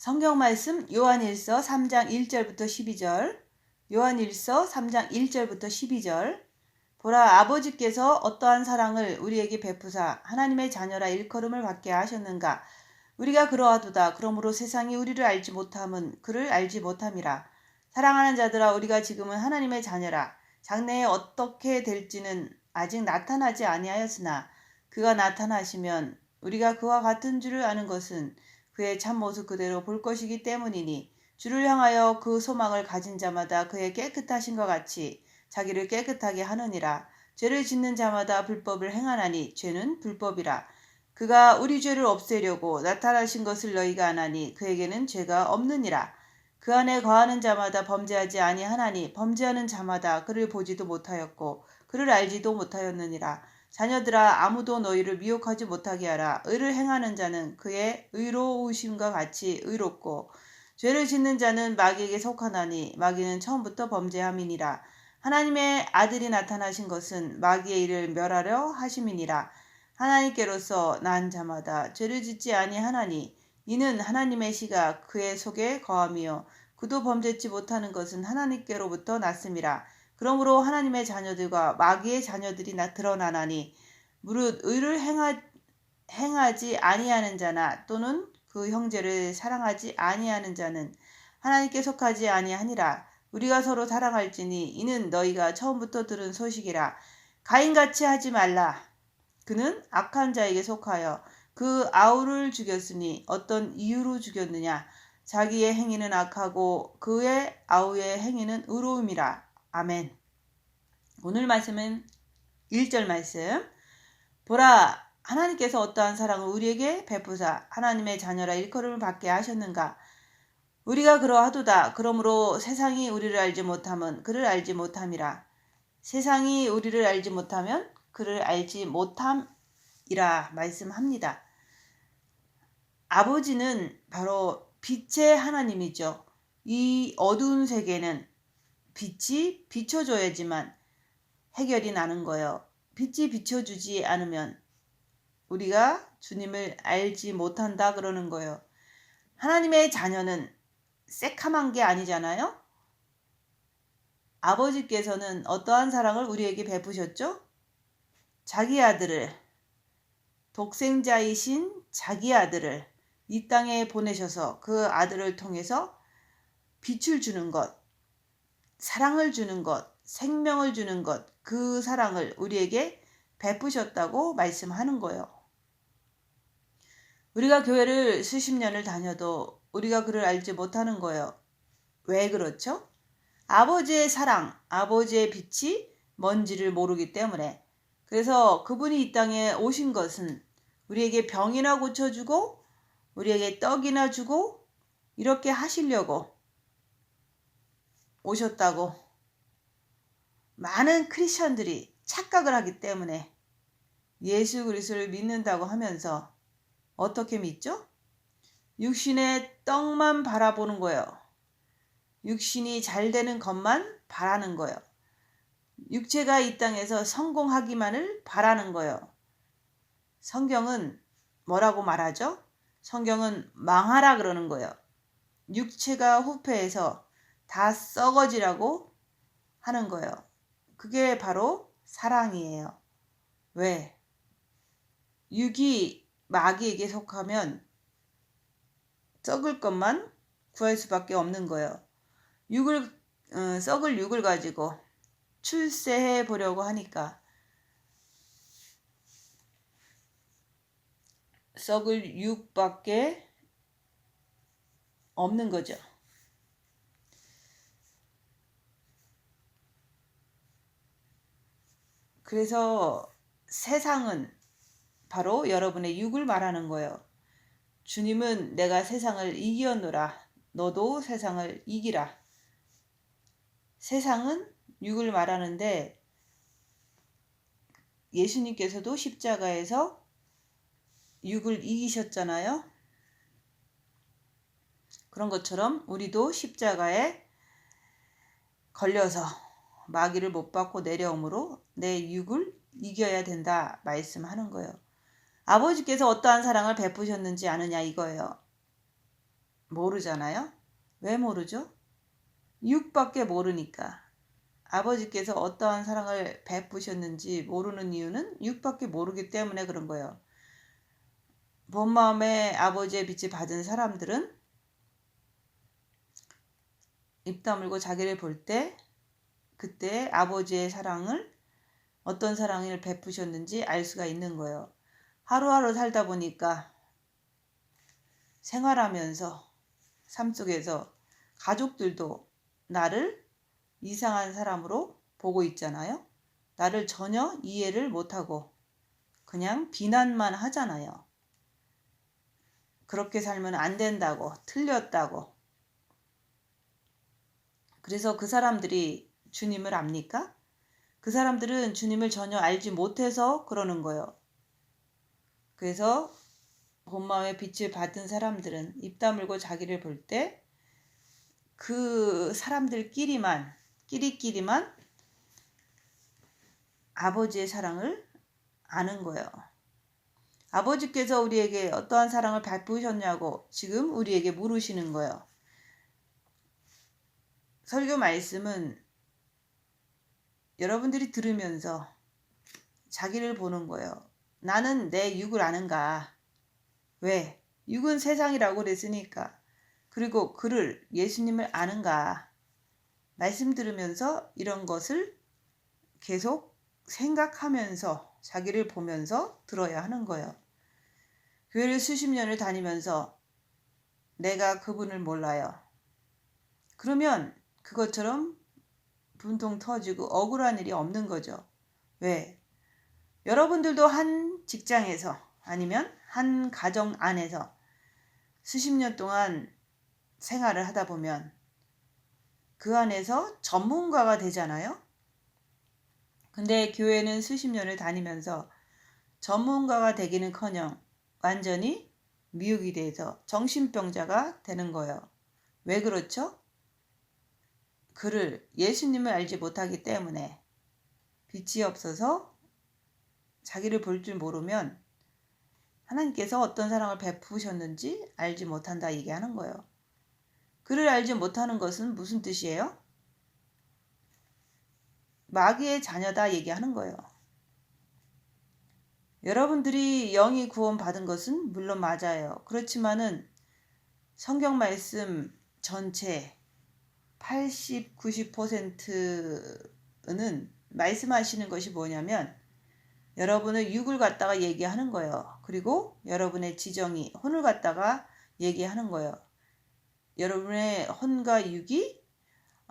성경 말씀 요한일서 3장 1절부터 12절. 요한일서 3장 1절부터 12절. 보라, 아버지께서 어떠한 사랑을 우리에게 베푸사 하나님의 자녀라 일컬음을 받게 하셨는가. 우리가 그러하도다. 그러므로 세상이 우리를 알지 못함은 그를 알지 못함이라. 사랑하는 자들아, 우리가 지금은 하나님의 자녀라. 장래에 어떻게 될지는 아직 나타나지 아니하였으나 그가 나타나시면 우리가 그와 같은 줄을 아는 것은 그의 참모습 그대로 볼 것이기 때문이니, 주를 향하여 그 소망을 가진 자마다 그의 깨끗하신과 같이 자기를 깨끗하게 하느니라. 죄를 짓는 자마다 불법을 행하나니 죄는 불법이라. 그가 우리 죄를 없애려고 나타나신 것을 너희가 아나니 그에게는 죄가 없느니라. 그 안에 거하는 자마다 범죄하지 아니하나니 범죄하는 자마다 그를 보지도 못하였고 그를 알지도 못하였느니라. 자녀들아, 아무도 너희를 미혹하지 못하게 하라. 의를 행하는 자는 그의 의로우심과 같이 의롭고 죄를 짓는 자는 마귀에게 속하나니 마귀는 처음부터 범죄함이니라. 하나님의 아들이 나타나신 것은 마귀의 일을 멸하려 하심이니라. 하나님께로서 난 자마다 죄를 짓지 아니하나니 이는 하나님의 시가 그의 속에 거함이요 그도 범죄치 못하는 것은 하나님께로부터 났음이라. 그러므로 하나님의 자녀들과 마귀의 자녀들이 드러나나니 무릇 의를 행하지 아니하는 자나 또는 그 형제를 사랑하지 아니하는 자는 하나님께 속하지 아니하니라. 우리가 서로 사랑할지니 이는 너희가 처음부터 들은 소식이라. 가인같이 하지 말라. 그는 악한 자에게 속하여 그 아우를 죽였으니 어떤 이유로 죽였느냐. 자기의 행위는 악하고 그의 아우의 행위는 의로움이라. 아멘. 오늘 말씀은 1절 말씀. 보라, 하나님께서 어떠한 사랑을 우리에게 베푸사 하나님의 자녀라 일컬음을 받게 하셨는가. 우리가 그러하도다. 그러므로 세상이 우리를 알지 못함은 그를 알지 못함이라. 세상이 우리를 알지 못하면 그를 알지 못함이라 말씀합니다. 아버지는 바로 빛의 하나님이죠. 이 어두운 세계는 빛이 비춰줘야지만 해결이 나는 거예요. 빛이 비춰주지 않으면 우리가 주님을 알지 못한다 그러는 거예요. 하나님의 자녀는 새카만 게 아니잖아요. 아버지께서는 어떠한 사랑을 우리에게 베푸셨죠? 자기 아들을, 독생자이신 자기 아들을 이 땅에 보내셔서 그 아들을 통해서 빛을 주는 것, 사랑을 주는 것, 생명을 주는 것, 그 사랑을 우리에게 베푸셨다고 말씀하는 거예요. 우리가 교회를 수십 년을 다녀도 우리가 그를 알지 못하는 거예요. 왜 그렇죠? 아버지의 사랑, 아버지의 빛이 뭔지를 모르기 때문에. 그래서 그분이 이 땅에 오신 것은 우리에게 병이나 고쳐주고 우리에게 떡이나 주고 이렇게 하시려고 오셨다고 많은 크리스천들이 착각을 하기 때문에 예수 그리스도를 믿는다고 하면서 어떻게 믿죠? 육신의 떡만 바라보는 거예요. 육신이 잘 되는 것만 바라는 거예요. 육체가 이 땅에서 성공하기만을 바라는 거예요. 성경은 뭐라고 말하죠? 성경은 망하라 그러는 거예요. 육체가 후패해서 다 썩어지라고 하는 거예요. 그게 바로 사랑이에요. 왜? 육이 마귀에게 속하면 썩을 것만 구할 수밖에 없는 거예요. 썩을 육을 가지고 출세해 보려고 하니까 썩을 육밖에 없는 거죠. 그래서 세상은 바로 여러분의 육을 말하는 거예요. 주님은 내가 세상을 이기었노라. 너도 세상을 이기라. 세상은 육을 말하는데 예수님께서도 십자가에서 육을 이기셨잖아요. 그런 것처럼 우리도 십자가에 걸려서 마귀를 못 받고 내려옴으로 내 육을 이겨야 된다 말씀하는 거예요. 아버지께서 어떠한 사랑을 베푸셨는지 아느냐 이거예요. 모르잖아요. 왜 모르죠? 육밖에 모르니까. 아버지께서 어떠한 사랑을 베푸셨는지 모르는 이유는 육밖에 모르기 때문에 그런 거예요. 본 마음에 아버지의 빛을 받은 사람들은 입 다물고 자기를 볼 때 그때 아버지의 사랑을 어떤 사랑을 베푸셨는지 알 수가 있는 거예요. 하루하루 살다 보니까 생활하면서 삶 속에서 가족들도 나를 이상한 사람으로 보고 있잖아요. 나를 전혀 이해를 못하고 그냥 비난만 하잖아요. 그렇게 살면 안 된다고, 틀렸다고. 그래서 그 사람들이 주님을 압니까? 그 사람들은 주님을 전혀 알지 못해서 그러는 거예요. 그래서 본마음의 빛을 받은 사람들은 입 다물고 자기를 볼 때 그 사람들끼리만 끼리끼리만 아버지의 사랑을 아는 거예요. 아버지께서 우리에게 어떠한 사랑을 베푸셨냐고 지금 우리에게 물으시는 거예요. 설교 말씀은 여러분들이 들으면서 자기를 보는 거예요. 나는 내 육을 아는가? 왜? 육은 세상이라고 그랬으니까. 그리고 그를 예수님을 아는가? 말씀 들으면서 이런 것을 계속 생각하면서 자기를 보면서 들어야 하는 거예요. 교회를 수십 년을 다니면서 내가 그분을 몰라요. 그러면 그것처럼 분통 터지고 억울한 일이 없는 거죠. 왜? 여러분들도 한 직장에서 아니면 한 가정 안에서 수십 년 동안 생활을 하다 보면 그 안에서 전문가가 되잖아요. 근데 교회는 수십 년을 다니면서 전문가가 되기는커녕 완전히 미혹이 돼서 정신병자가 되는 거예요. 왜 그렇죠? 그를 예수님을 알지 못하기 때문에 빛이 없어서 자기를 볼 줄 모르면 하나님께서 어떤 사랑을 베푸셨는지 알지 못한다 얘기하는 거예요. 그를 알지 못하는 것은 무슨 뜻이에요? 마귀의 자녀다 얘기하는 거예요. 여러분들이 영이 구원 받은 것은 물론 맞아요. 그렇지만은 성경 말씀 전체 80, 90%는 말씀하시는 것이 뭐냐면 여러분의 육을 갖다가 얘기하는 거예요. 그리고 여러분의 지정이 혼을 갖다가 얘기하는 거예요. 여러분의 혼과 육이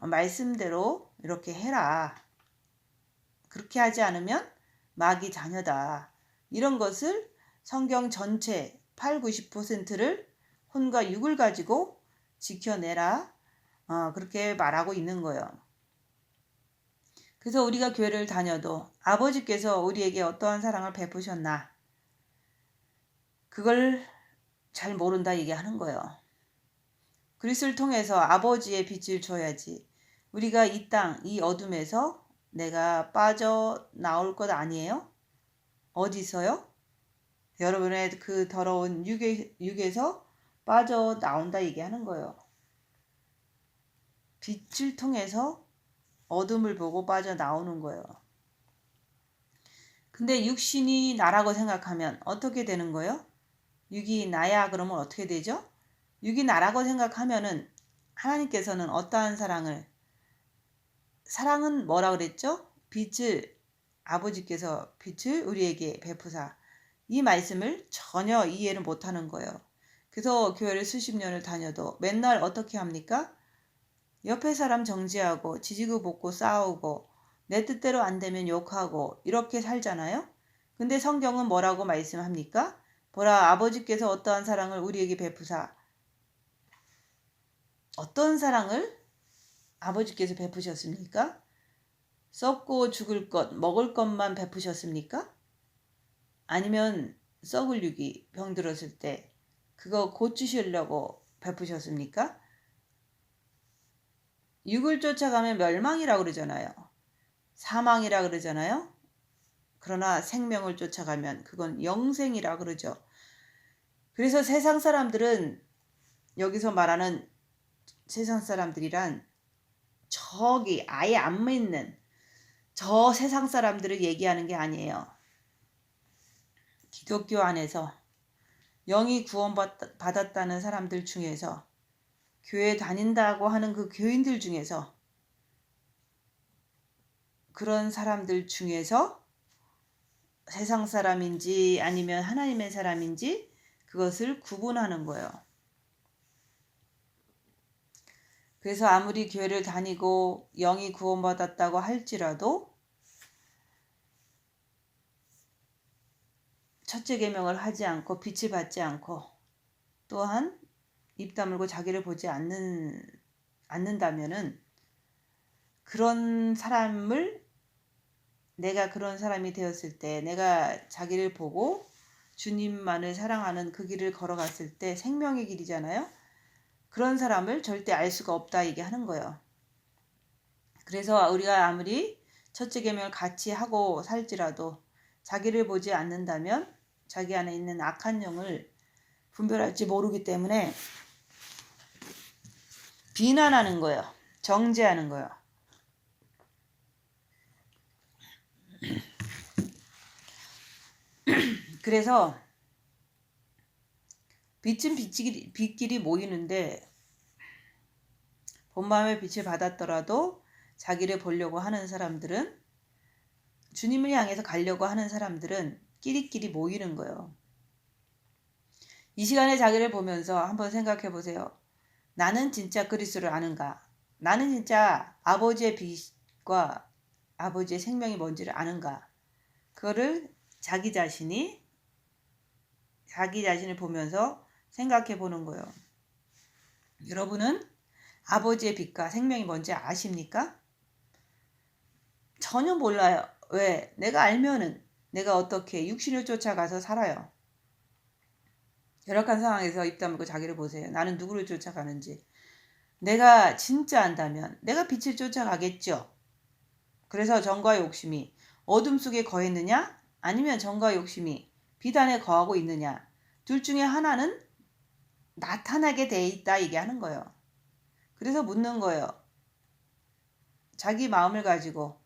말씀대로 이렇게 해라. 그렇게 하지 않으면 마귀 자녀다. 이런 것을 성경 전체 8, 90%를 혼과 육을 가지고 지켜내라. 그렇게 말하고 있는 거예요. 그래서 우리가 교회를 다녀도 아버지께서 우리에게 어떠한 사랑을 베푸셨나 그걸 잘 모른다 얘기하는 거예요. 그리스도를 통해서 아버지의 빛을 줘야지 우리가 이 땅, 이 어둠에서 내가 빠져나올 것 아니에요? 어디서요? 여러분의 그 더러운 육에서 빠져나온다 얘기하는 거예요. 빛을 통해서 어둠을 보고 빠져나오는 거예요. 근데 육신이 나라고 생각하면 어떻게 되는 거예요? 육이 나야 그러면 어떻게 되죠? 육이 나라고 생각하면은 하나님께서는 어떠한 사랑은 뭐라 그랬죠? 아버지께서 빛을 우리에게 베푸사. 이 말씀을 전혀 이해를 못하는 거예요. 그래서 교회를 수십 년을 다녀도 맨날 어떻게 합니까? 옆에 사람 정지하고 지지고 볶고 싸우고 내 뜻대로 안 되면 욕하고 이렇게 살잖아요. 근데 성경은 뭐라고 말씀합니까? 보라 아버지께서 어떠한 사랑을 우리에게 베푸사. 어떤 사랑을 아버지께서 베푸셨습니까? 썩고 죽을 것, 먹을 것만 베푸셨습니까? 아니면 썩을 육이 병들었을 때 그거 고치시려고 베푸셨습니까? 육을 쫓아가면 멸망이라 그러잖아요. 사망이라 그러잖아요. 그러나 생명을 쫓아가면 그건 영생이라 그러죠. 그래서 세상 사람들은 여기서 말하는 세상 사람들이란 저기 아예 안 믿는 저 세상 사람들을 얘기하는 게 아니에요. 기독교 안에서 영이 구원받았다는 사람들 중에서 교회 다닌다고 하는 그 교인들 중에서 그런 사람들 중에서 세상 사람인지 아니면 하나님의 사람인지 그것을 구분하는 거예요. 그래서 아무리 교회를 다니고 영이 구원받았다고 할지라도 첫째 계명을 하지 않고 빛을 받지 않고 또한 입 다물고 자기를 보지 않는다면은 그런 사람을 내가 그런 사람이 되었을 때 내가 자기를 보고 주님만을 사랑하는 그 길을 걸어갔을 때 생명의 길이잖아요. 그런 사람을 절대 알 수가 없다 얘기하는 거예요. 그래서 우리가 아무리 첫째 계명을 같이 하고 살지라도 자기를 보지 않는다면 자기 안에 있는 악한 영을 분별할지 모르기 때문에 비난하는 거예요. 정죄하는 거예요. 그래서 빛은 빛끼리 모이는데 본마음의 빛을 받았더라도 자기를 보려고 하는 사람들은 주님을 향해서 가려고 하는 사람들은 끼리끼리 모이는 거예요. 이 시간에 자기를 보면서 한번 생각해 보세요. 나는 진짜 그리스도를 아는가? 나는 진짜 아버지의 빛과 아버지의 생명이 뭔지를 아는가? 그거를 자기 자신을 보면서 생각해 보는 거예요. 여러분은 아버지의 빛과 생명이 뭔지 아십니까? 전혀 몰라요. 왜? 내가 알면은 내가 어떻게 육신을 쫓아가서 살아요. 열악한 상황에서 입 다물고 자기를 보세요. 나는 누구를 쫓아가는지. 내가 진짜 안다면 내가 빛을 쫓아가겠죠. 그래서 정과 욕심이 어둠 속에 거했느냐? 아니면 정과 욕심이 빛 안에 거하고 있느냐? 둘 중에 하나는 나타나게 돼 있다 얘기하는 거예요. 그래서 묻는 거예요. 자기 마음을 가지고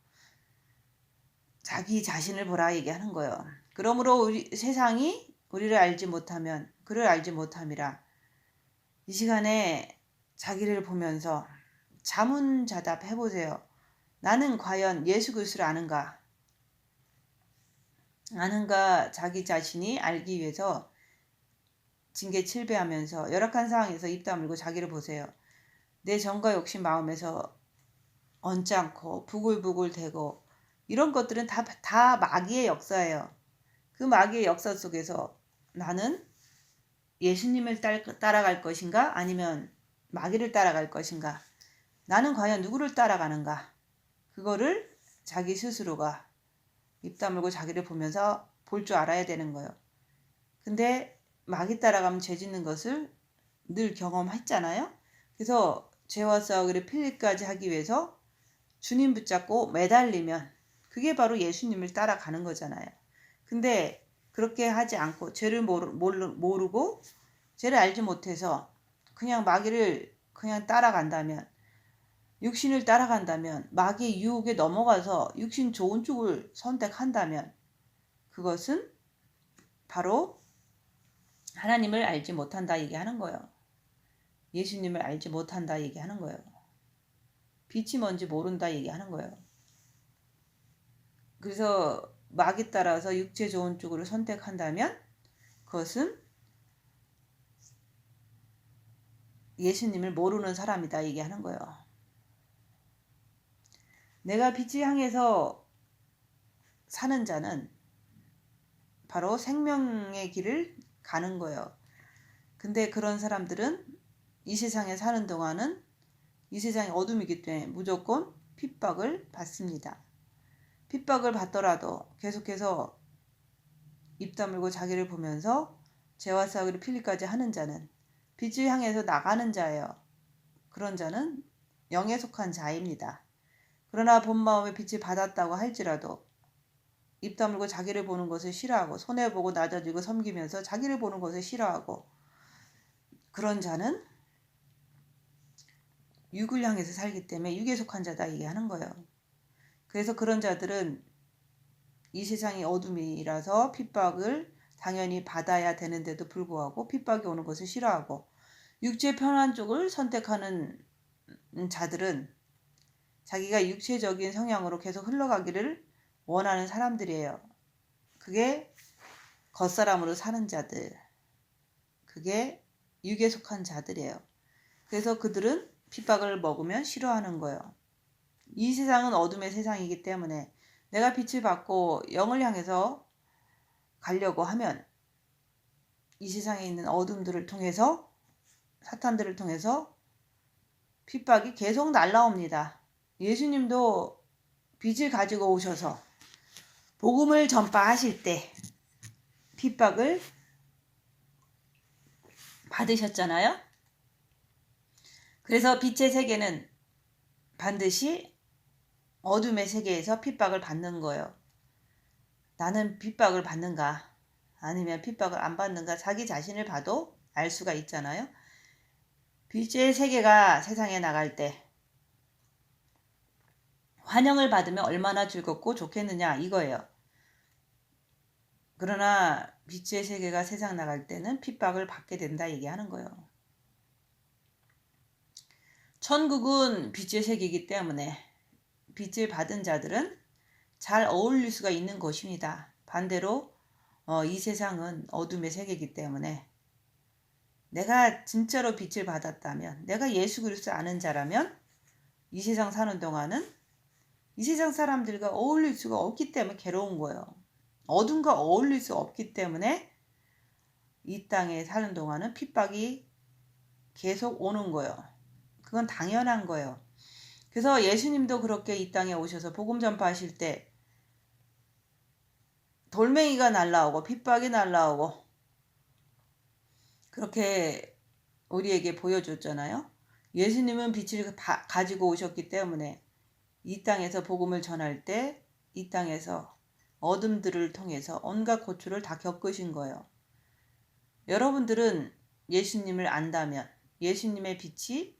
자기 자신을 보라 얘기하는 거예요. 그러므로 세상이 우리를 알지 못하면 그를 알지 못함이라. 이 시간에 자기를 보면서 자문자답 해보세요. 나는 과연 예수 그리스도를 아는가? 아는가 자기 자신이 알기 위해서 징계 7배하면서 열악한 상황에서 입 다물고 자기를 보세요. 내 정과 욕심 마음에서 언짢고 부글부글 대고 이런 것들은 다 마귀의 역사예요. 그 마귀의 역사 속에서 나는 예수님을 따라갈 것인가 아니면 마귀를 따라갈 것인가? 나는 과연 누구를 따라가는가? 그거를 자기 스스로가 입 다물고 자기를 보면서 볼 줄 알아야 되는 거예요. 근데 마귀 따라가면 죄 짓는 것을 늘 경험했잖아요. 그래서 죄와 싸우기를 필리까지 하기 위해서 주님 붙잡고 매달리면 그게 바로 예수님을 따라가는 거잖아요. 근데 그렇게 하지 않고 죄를 모르고 죄를 알지 못해서 그냥 마귀를 그냥 따라간다면 육신을 따라간다면 마귀의 유혹에 넘어가서 육신 좋은 쪽을 선택한다면 그것은 바로 하나님을 알지 못한다 얘기하는 거예요. 예수님을 알지 못한다 얘기하는 거예요. 빛이 뭔지 모른다 얘기하는 거예요. 그래서 마귀 따라서 육체 좋은 쪽으로 선택한다면 그것은 예수님을 모르는 사람이다 얘기하는 거예요. 내가 빛을 향해서 사는 자는 바로 생명의 길을 가는 거예요. 근데 그런 사람들은 이 세상에 사는 동안은 이 세상이 어둠이기 때문에 무조건 핍박을 받습니다. 핍박을 받더라도 계속해서 입 다물고 자기를 보면서 죄와 싸우기를 필리까지 하는 자는 빛을 향해서 나가는 자예요. 그런 자는 영에 속한 자입니다. 그러나 본 마음의 빛을 받았다고 할지라도 입 다물고 자기를 보는 것을 싫어하고 손해보고 낮아지고 섬기면서 자기를 보는 것을 싫어하고 그런 자는 육을 향해서 살기 때문에 육에 속한 자다 얘기하는 거예요. 그래서 그런 자들은 이 세상이 어둠이라서 핍박을 당연히 받아야 되는데도 불구하고 핍박이 오는 것을 싫어하고 육체 편한 쪽을 선택하는 자들은 자기가 육체적인 성향으로 계속 흘러가기를 원하는 사람들이에요. 그게 겉사람으로 사는 자들, 그게 육에 속한 자들이에요. 그래서 그들은 핍박을 먹으면 싫어하는 거예요. 이 세상은 어둠의 세상이기 때문에 내가 빛을 받고 영을 향해서 가려고 하면 이 세상에 있는 어둠들을 통해서, 사탄들을 통해서 핍박이 계속 날라옵니다. 예수님도 빛을 가지고 오셔서 복음을 전파하실 때 핍박을 받으셨잖아요. 그래서 빛의 세계는 반드시 어둠의 세계에서 핍박을 받는 거예요. 나는 핍박을 받는가 아니면 핍박을 안 받는가 자기 자신을 봐도 알 수가 있잖아요. 빛의 세계가 세상에 나갈 때 환영을 받으면 얼마나 즐겁고 좋겠느냐 이거예요. 그러나 빛의 세계가 세상 나갈 때는 핍박을 받게 된다 얘기하는 거예요. 천국은 빛의 세계이기 때문에 빛을 받은 자들은 잘 어울릴 수가 있는 것입니다. 반대로 이 세상은 어둠의 세계이기 때문에 내가 진짜로 빛을 받았다면, 내가 예수 그리스도 아는 자라면 이 세상 사는 동안은 이 세상 사람들과 어울릴 수가 없기 때문에 괴로운 거예요. 어둠과 어울릴 수 없기 때문에 이 땅에 사는 동안은 핍박이 계속 오는 거예요. 그건 당연한 거예요. 그래서 예수님도 그렇게 이 땅에 오셔서 복음 전파하실 때 돌멩이가 날라오고 핍박이 날라오고 그렇게 우리에게 보여줬잖아요. 예수님은 빛을 가지고 오셨기 때문에 이 땅에서 복음을 전할 때 이 땅에서 어둠들을 통해서 온갖 고초를 다 겪으신 거예요. 여러분들은 예수님을 안다면, 예수님의 빛이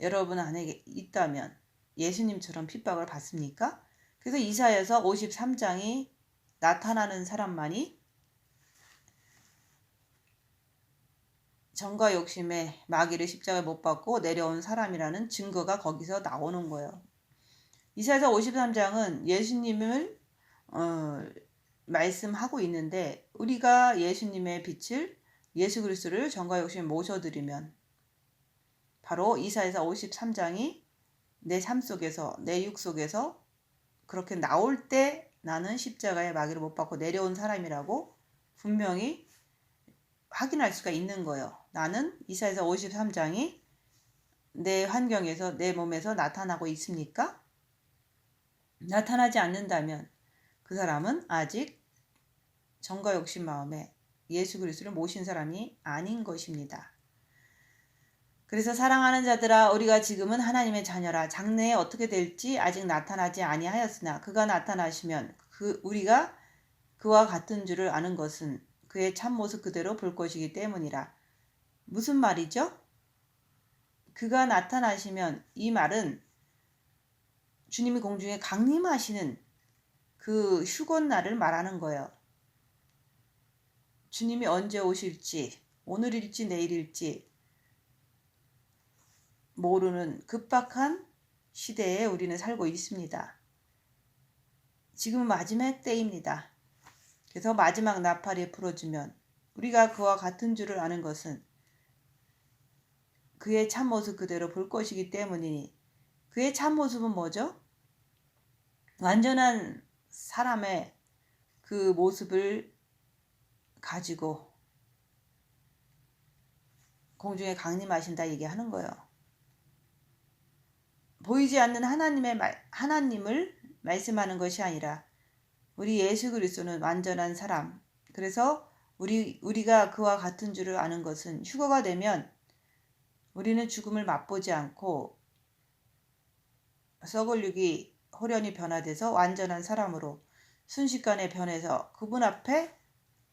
여러분 안에 있다면 예수님처럼 핍박을 받습니까? 그래서 이사야서 53장이 나타나는 사람만이 정과 욕심에 마귀를 십자가에 못 박고 내려온 사람이라는 증거가 거기서 나오는 거예요. 이사야서 53장은 예수님을 말씀하고 있는데 우리가 예수님의 빛을 예수 그리스도를 정과 욕심에 모셔드리면 바로 이사야서 53장이 내 삶 속에서 내 육 속에서 그렇게 나올 때 나는 십자가에 마귀를 못 박고 내려온 사람이라고 분명히 확인할 수가 있는 거예요. 나는 이사야서 53장이 내 환경에서 내 몸에서 나타나고 있습니까? 나타나지 않는다면 그 사람은 아직 정과 욕심 마음에 예수 그리스도를 모신 사람이 아닌 것입니다. 그래서 사랑하는 자들아 우리가 지금은 하나님의 자녀라. 장래에 어떻게 될지 아직 나타나지 아니하였으나 그가 나타나시면 우리가 그와 같은 줄을 아는 것은 그의 참모습 그대로 볼 것이기 때문이라. 무슨 말이죠? 그가 나타나시면 이 말은 주님이 공중에 강림하시는 그 휴건날을 말하는 거예요. 주님이 언제 오실지 오늘일지 내일일지 모르는 급박한 시대에 우리는 살고 있습니다. 지금은 마지막 때입니다. 그래서 마지막 나팔이 불어주면 우리가 그와 같은 줄을 아는 것은 그의 참모습 그대로 볼 것이기 때문이니 그의 참모습은 뭐죠? 완전한 사람의 그 모습을 가지고 공중에 강림하신다 얘기하는 거예요. 보이지 않는 하나님을 말씀하는 것이 아니라 우리 예수 그리스도는 완전한 사람. 그래서 우리가 그와 같은 줄을 아는 것은 휴거가 되면 우리는 죽음을 맛보지 않고 썩을 육이 호련히 변화돼서 완전한 사람으로 순식간에 변해서 그분 앞에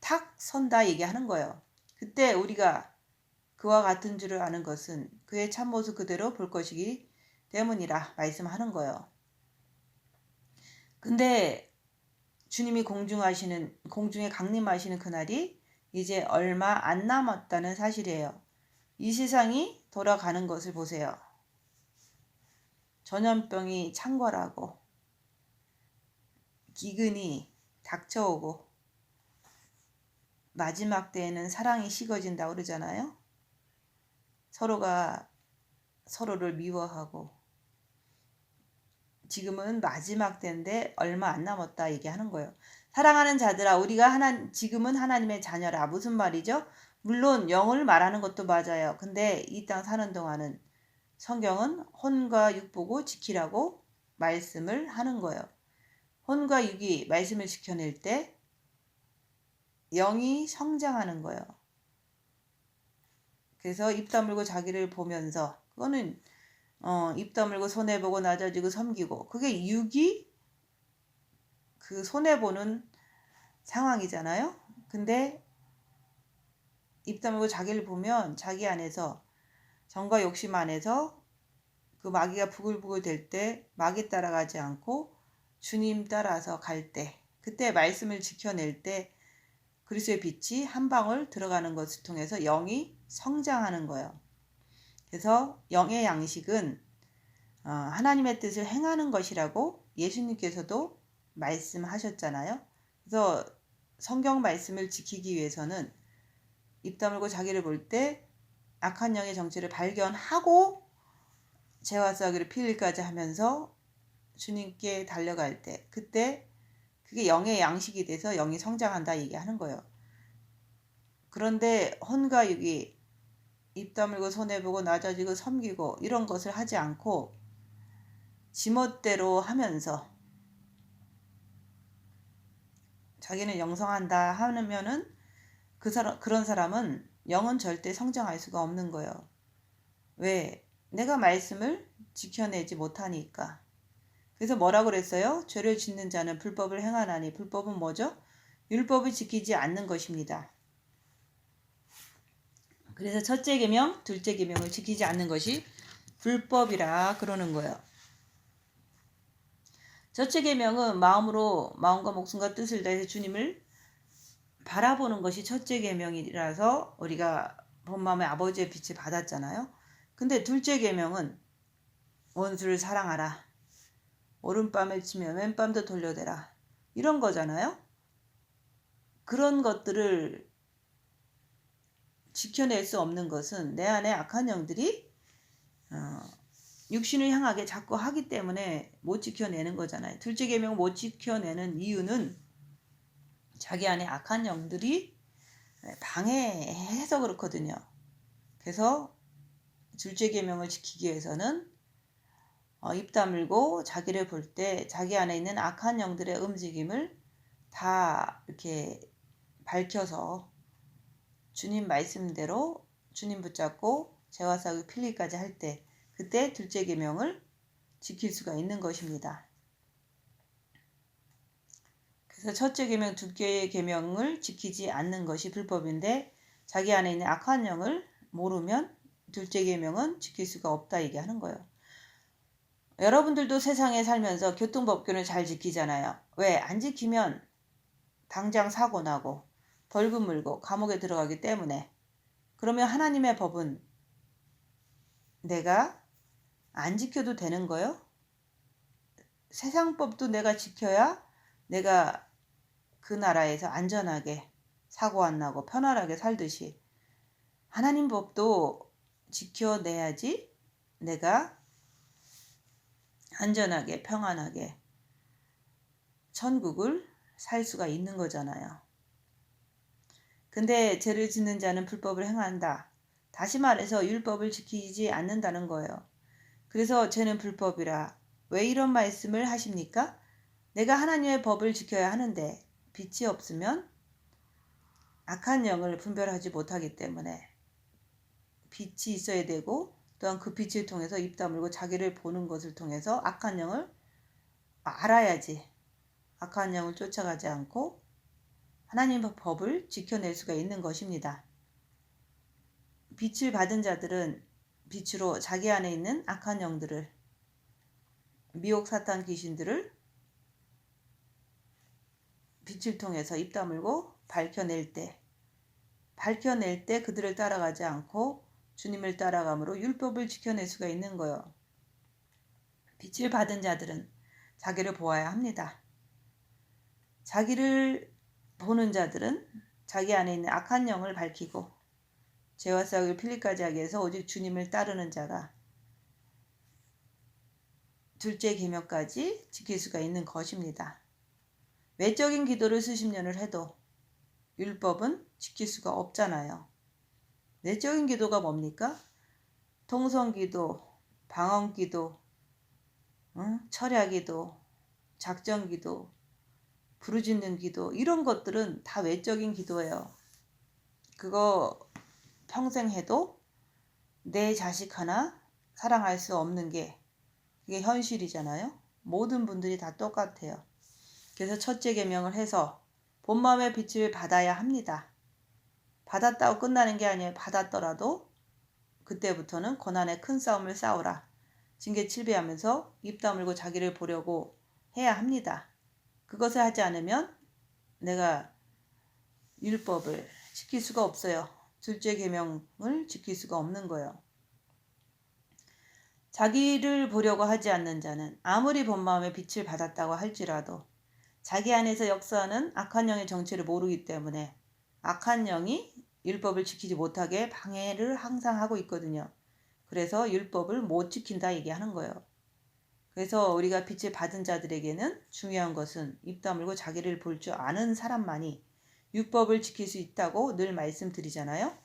탁 선다 얘기하는 거예요. 그때 우리가 그와 같은 줄을 아는 것은 그의 참모습 그대로 볼 것이기 때문이라 말씀하는 거예요. 근데 주님이 공중에 강림하시는 그날이 이제 얼마 안 남았다는 사실이에요. 이 세상이 돌아가는 것을 보세요. 전염병이 창궐하고 기근이 닥쳐오고 마지막 때에는 사랑이 식어진다고 그러잖아요. 서로가 서로를 미워하고 지금은 마지막 때인데 얼마 안 남았다 얘기하는 거예요. 사랑하는 자들아, 우리가 지금은 하나님의 자녀라. 무슨 말이죠? 물론 영을 말하는 것도 맞아요. 근데 이 땅 사는 동안은 성경은 혼과 육 보고 지키라고 말씀을 하는 거예요. 혼과 육이 말씀을 지켜낼 때 영이 성장하는 거예요. 그래서 입 다물고 자기를 보면서, 그거는 입 다물고 손해보고 낮아지고 섬기고, 그게 육이 그 손해보는 상황이잖아요. 근데 입 다물고 자기를 보면 자기 안에서, 정과 욕심 안에서 그 마귀가 부글부글 될 때 마귀 따라가지 않고 주님 따라서 갈 때, 그때 말씀을 지켜낼 때 그리스도의 빛이 한 방울 들어가는 것을 통해서 영이 성장하는 거예요. 그래서 영의 양식은 하나님의 뜻을 행하는 것이라고 예수님께서도 말씀하셨잖아요. 그래서 성경 말씀을 지키기 위해서는 입 다물고 자기를 볼 때 악한 영의 정체를 발견하고 죄와 싸기를 필일까지 하면서 주님께 달려갈 때, 그때 그게 영의 양식이 돼서 영이 성장한다 얘기하는 거예요. 그런데 혼과 육이 입 다물고 손해보고 낮아지고 섬기고 이런 것을 하지 않고 지멋대로 하면서 자기는 영성한다 하면은 그런 사람은 영은 절대 성장할 수가 없는 거예요. 왜? 내가 말씀을 지켜내지 못하니까. 그래서 뭐라고 그랬어요? 죄를 짓는 자는 불법을 행하나니, 불법은 뭐죠? 율법을 지키지 않는 것입니다. 그래서 첫째 계명, 둘째 계명을 지키지 않는 것이 불법이라 그러는 거예요. 첫째 계명은 마음과 목숨과 뜻을 다해서 주님을 바라보는 것이 첫째 계명이라서 우리가 본 마음의 아버지의 빛을 받았잖아요. 근데 둘째 계명은 원수를 사랑하라. 오른밤을 치며 왼밤도 돌려대라. 이런 거잖아요. 그런 것들을 지켜낼 수 없는 것은 내 안에 악한 영들이 육신을 향하게 자꾸 하기 때문에 못 지켜내는 거잖아요. 둘째 계명 못 지켜내는 이유는 자기 안에 악한 영들이 방해해서 그렇거든요. 그래서 둘째 계명을 지키기 위해서는 입 다물고 자기를 볼 때 자기 안에 있는 악한 영들의 움직임을 다 이렇게 밝혀서 주님 말씀대로 주님 붙잡고 죄와 싸고 필리까지 할 때, 그때 둘째 계명을 지킬 수가 있는 것입니다. 그래서 첫째 계명, 둘째 계명을 지키지 않는 것이 불법인데 자기 안에 있는 악한 영을 모르면 둘째 계명은 지킬 수가 없다 얘기하는 거예요. 여러분들도 세상에 살면서 교통법규를 잘 지키잖아요. 왜? 안 지키면 당장 사고 나고 벌금 물고 감옥에 들어가기 때문에. 그러면 하나님의 법은 내가 안 지켜도 되는 거예요? 세상 법도 내가 지켜야 내가 그 나라에서 안전하게 사고 안 나고 편안하게 살듯이 하나님 법도 지켜내야지 내가 안전하게 평안하게 천국을 살 수가 있는 거잖아요. 근데 죄를 짓는 자는 불법을 행한다. 다시 말해서 율법을 지키지 않는다는 거예요. 그래서 죄는 불법이라. 왜 이런 말씀을 하십니까? 내가 하나님의 법을 지켜야 하는데 빛이 없으면 악한 영을 분별하지 못하기 때문에 빛이 있어야 되고, 또한 그 빛을 통해서 입 다물고 자기를 보는 것을 통해서 악한 영을 알아야지 악한 영을 쫓아가지 않고 하나님의 법을 지켜낼 수가 있는 것입니다. 빛을 받은 자들은 빛으로 자기 안에 있는 악한 영들을, 미혹 사탄 귀신들을 빛을 통해서 입 다물고 밝혀낼 때 그들을 따라가지 않고 주님을 따라감으로 율법을 지켜낼 수가 있는 거예요. 빛을 받은 자들은 자기를 보아야 합니다. 자기를 보는 자들은 자기 안에 있는 악한 영을 밝히고 죄와 싸움을 필리까지 하기 위해서 오직 주님을 따르는 자가 둘째 계명까지 지킬 수가 있는 것입니다. 외적인 기도를 수십 년을 해도 율법은 지킬 수가 없잖아요. 내적인 기도가 뭡니까? 통성기도, 방언기도, 철야기도, 작정기도, 부르짖는 기도, 이런 것들은 다 외적인 기도예요. 그거 평생 해도 내 자식 하나 사랑할 수 없는 게 그게 현실이잖아요. 모든 분들이 다 똑같아요. 그래서 첫째 계명을 해서 본 마음의 빛을 받아야 합니다. 받았다고 끝나는 게 아니에요. 받았더라도 그때부터는 고난의 큰 싸움을 싸우라. 징계 칠배하면서 입 다물고 자기를 보려고 해야 합니다. 그것을 하지 않으면 내가 율법을 지킬 수가 없어요. 둘째 계명을 지킬 수가 없는 거예요. 자기를 보려고 하지 않는 자는 아무리 본 마음의 빛을 받았다고 할지라도 자기 안에서 역사하는 악한 영의 정체를 모르기 때문에 악한 영이 율법을 지키지 못하게 방해를 항상 하고 있거든요. 그래서 율법을 못 지킨다 얘기하는 거예요. 그래서 우리가 빛을 받은 자들에게는 중요한 것은 입 다물고 자기를 볼 줄 아는 사람만이 율법을 지킬 수 있다고 늘 말씀드리잖아요.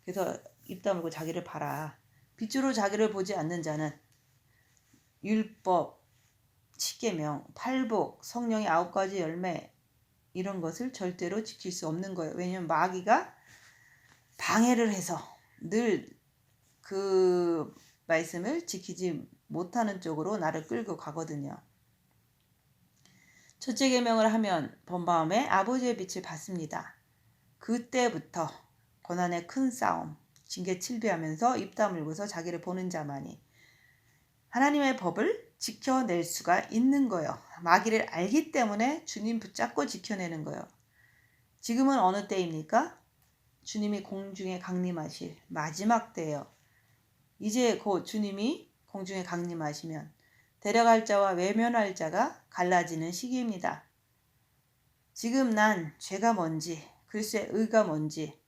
그래서 입 다물고 자기를 봐라. 빛으로 자기를 보지 않는 자는 율법, 십계명, 팔복, 성령의 9가지 열매 이런 것을 절대로 지킬 수 없는 거예요. 왜냐하면 마귀가 방해를 해서 늘 그 말씀을 지키지 못하는 쪽으로 나를 끌고 가거든요. 첫째 계명을 하면 본 마음에 아버지의 빛을 받습니다. 그때부터 고난의 큰 싸움, 징계 칠배하면서 입 다물고서 자기를 보는 자만이 하나님의 법을 지켜낼 수가 있는 거예요. 마귀를 알기 때문에 주님 붙잡고 지켜내는 거예요. 지금은 어느 때입니까? 주님이 공중에 강림하실 마지막 때예요. 이제 곧 주님이 공중에 강림하시면 데려갈 자와 외면할 자가 갈라지는 시기입니다. 지금 난 죄가 뭔지, 그리스도의 의가 뭔지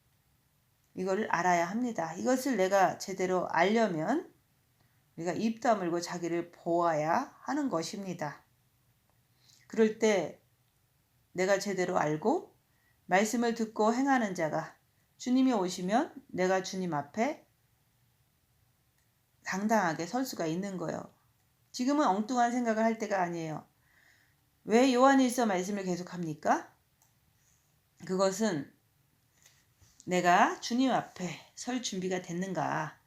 이거를 알아야 합니다. 이것을 내가 제대로 알려면 우리가 입 다물고 자기를 보아야 하는 것입니다. 그럴 때 내가 제대로 알고 말씀을 듣고 행하는 자가 주님이 오시면 내가 주님 앞에 당당하게 설 수가 있는 거예요. 지금은 엉뚱한 생각을 할 때가 아니에요. 왜 요한일서 말씀을 계속합니까? 그것은 내가 주님 앞에 설 준비가 됐는가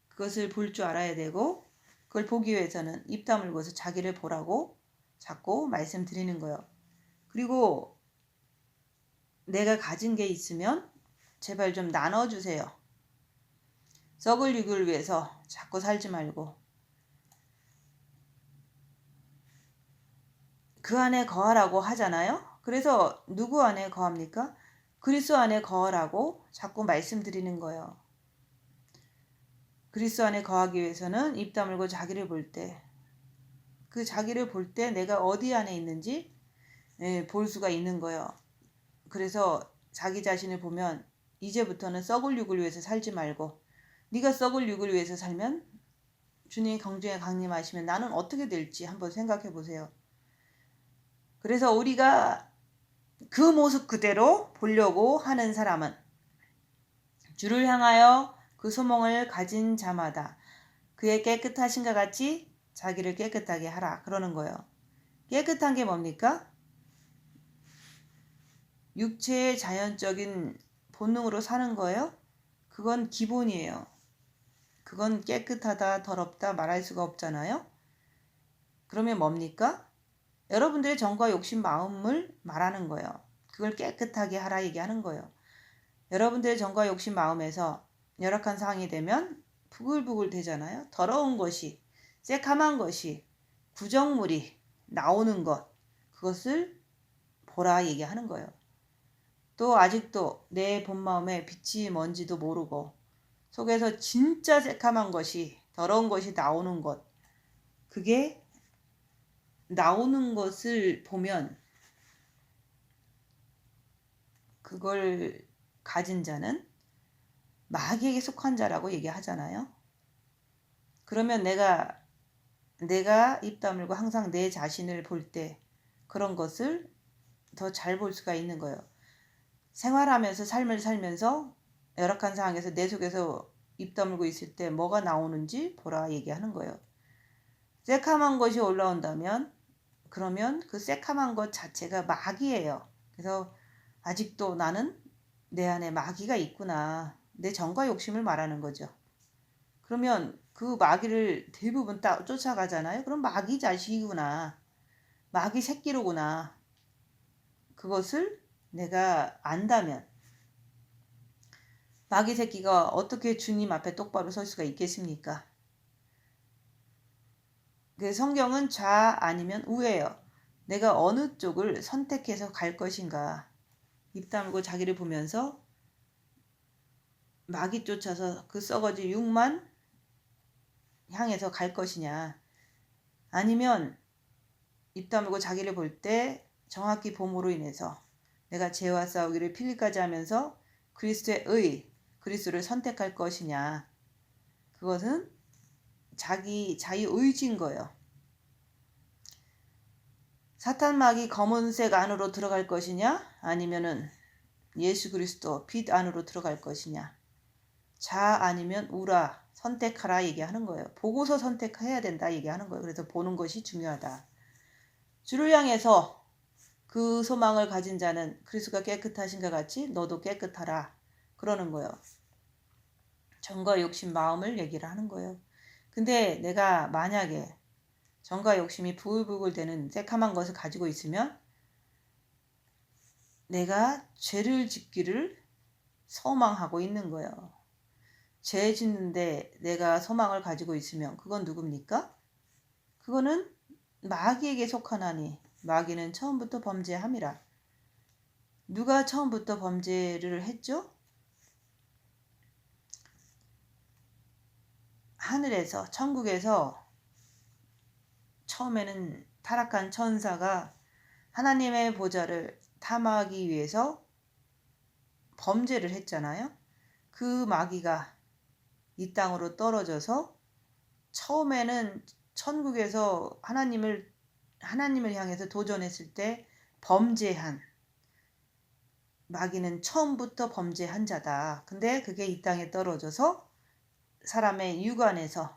그것을 볼 줄 알아야 되고 그걸 보기 위해서는 입 다물고서 자기를 보라고 자꾸 말씀드리는 거예요. 그리고 내가 가진 게 있으면 제발 좀 나눠주세요. 썩을 육을 위해서 자꾸 살지 말고 그 안에 거하라고 하잖아요. 그래서 누구 안에 거합니까? 그리스도 안에 거하라고 자꾸 말씀드리는 거예요. 그리스도 안에 거하기 위해서는 입 다물고 자기를 볼 때, 그 자기를 볼 때 내가 어디 안에 있는지 볼 수가 있는 거예요. 그래서 자기 자신을 보면 이제부터는 썩을 육을 위해서 살지 말고 네가 썩을 육을 위해서 살면 주님이 공중에 강림하시면 나는 어떻게 될지 한번 생각해 보세요. 그래서 우리가 그 모습 그대로 보려고 하는 사람은 주를 향하여 그 소망을 가진 자마다 그의 깨끗하신가 같이 자기를 깨끗하게 하라 그러는 거예요. 깨끗한 게 뭡니까? 육체의 자연적인 본능으로 사는 거예요. 그건 기본이에요. 그건 깨끗하다 더럽다 말할 수가 없잖아요. 그러면 뭡니까? 여러분들의 정과 욕심 마음을 말하는 거예요. 그걸 깨끗하게 하라 얘기하는 거예요. 여러분들의 정과 욕심 마음에서 열악한 상황이 되면 부글부글 되잖아요. 더러운 것이, 새카만 것이, 구정물이 나오는 것, 그것을 보라 얘기하는 거예요. 또 아직도 내 본마음에 빛이 뭔지도 모르고 속에서 진짜 새카만 것이, 더러운 것이 나오는 것, 그게 나오는 것을 보면 그걸 가진 자는 마귀에게 속한 자라고 얘기하잖아요. 그러면 내가 입 다물고 항상 내 자신을 볼 때 그런 것을 더 잘 볼 수가 있는 거예요. 생활하면서 삶을 살면서 열악한 상황에서 내 속에서 입 다물고 있을 때 뭐가 나오는지 보라 얘기하는 거예요. 새카만 것이 올라온다면 그러면 그 새카만 것 자체가 마귀예요. 그래서 아직도 나는 내 안에 마귀가 있구나. 내 정과 욕심을 말하는 거죠. 그러면 그 마귀를 대부분 쫓아가잖아요. 그럼 마귀 자식이구나. 마귀 새끼로구나. 그것을 내가 안다면 마귀 새끼가 어떻게 주님 앞에 똑바로 설 수가 있겠습니까? 그 성경은 좌 아니면 우예요. 내가 어느 쪽을 선택해서 갈 것인가. 입 다물고 자기를 보면서 마귀 쫓아서 그 썩어질 육만 향해서 갈 것이냐. 아니면 입 다물고 자기를 볼 때 정확히 봄으로 인해서 내가 죄와 싸우기를 필리까지 하면서 그리스도의 의, 그리스도를 선택할 것이냐. 그것은 자기 자유의지인 거예요. 사탄 마귀 검은색 안으로 들어갈 것이냐 아니면은 예수 그리스도 빛 안으로 들어갈 것이냐. 자 아니면 우라 선택하라 얘기하는 거예요. 보고서 선택해야 된다 얘기하는 거예요. 그래서 보는 것이 중요하다. 주를 향해서 그 소망을 가진 자는 그리스도가 깨끗하신 것 같이 너도 깨끗하라 그러는 거예요. 정과 욕심 마음을 얘기를 하는 거예요. 근데 내가 만약에 정과 욕심이 부글부글 되는 새카만 것을 가지고 있으면 내가 죄를 짓기를 소망하고 있는 거예요. 죄 짓는데 내가 소망을 가지고 있으면 그건 누굽니까? 그거는 마귀에게 속하나니 마귀는 처음부터 범죄함이라. 누가 처음부터 범죄를 했죠? 하늘에서 천국에서 처음에는 타락한 천사가 하나님의 보좌를 탐하기 위해서 범죄를 했잖아요. 그 마귀가 이 땅으로 떨어져서 처음에는 천국에서 하나님을 향해서 도전했을 때 범죄한 마귀는 처음부터 범죄한 자다. 근데 그게 이 땅에 떨어져서 사람의 육안에서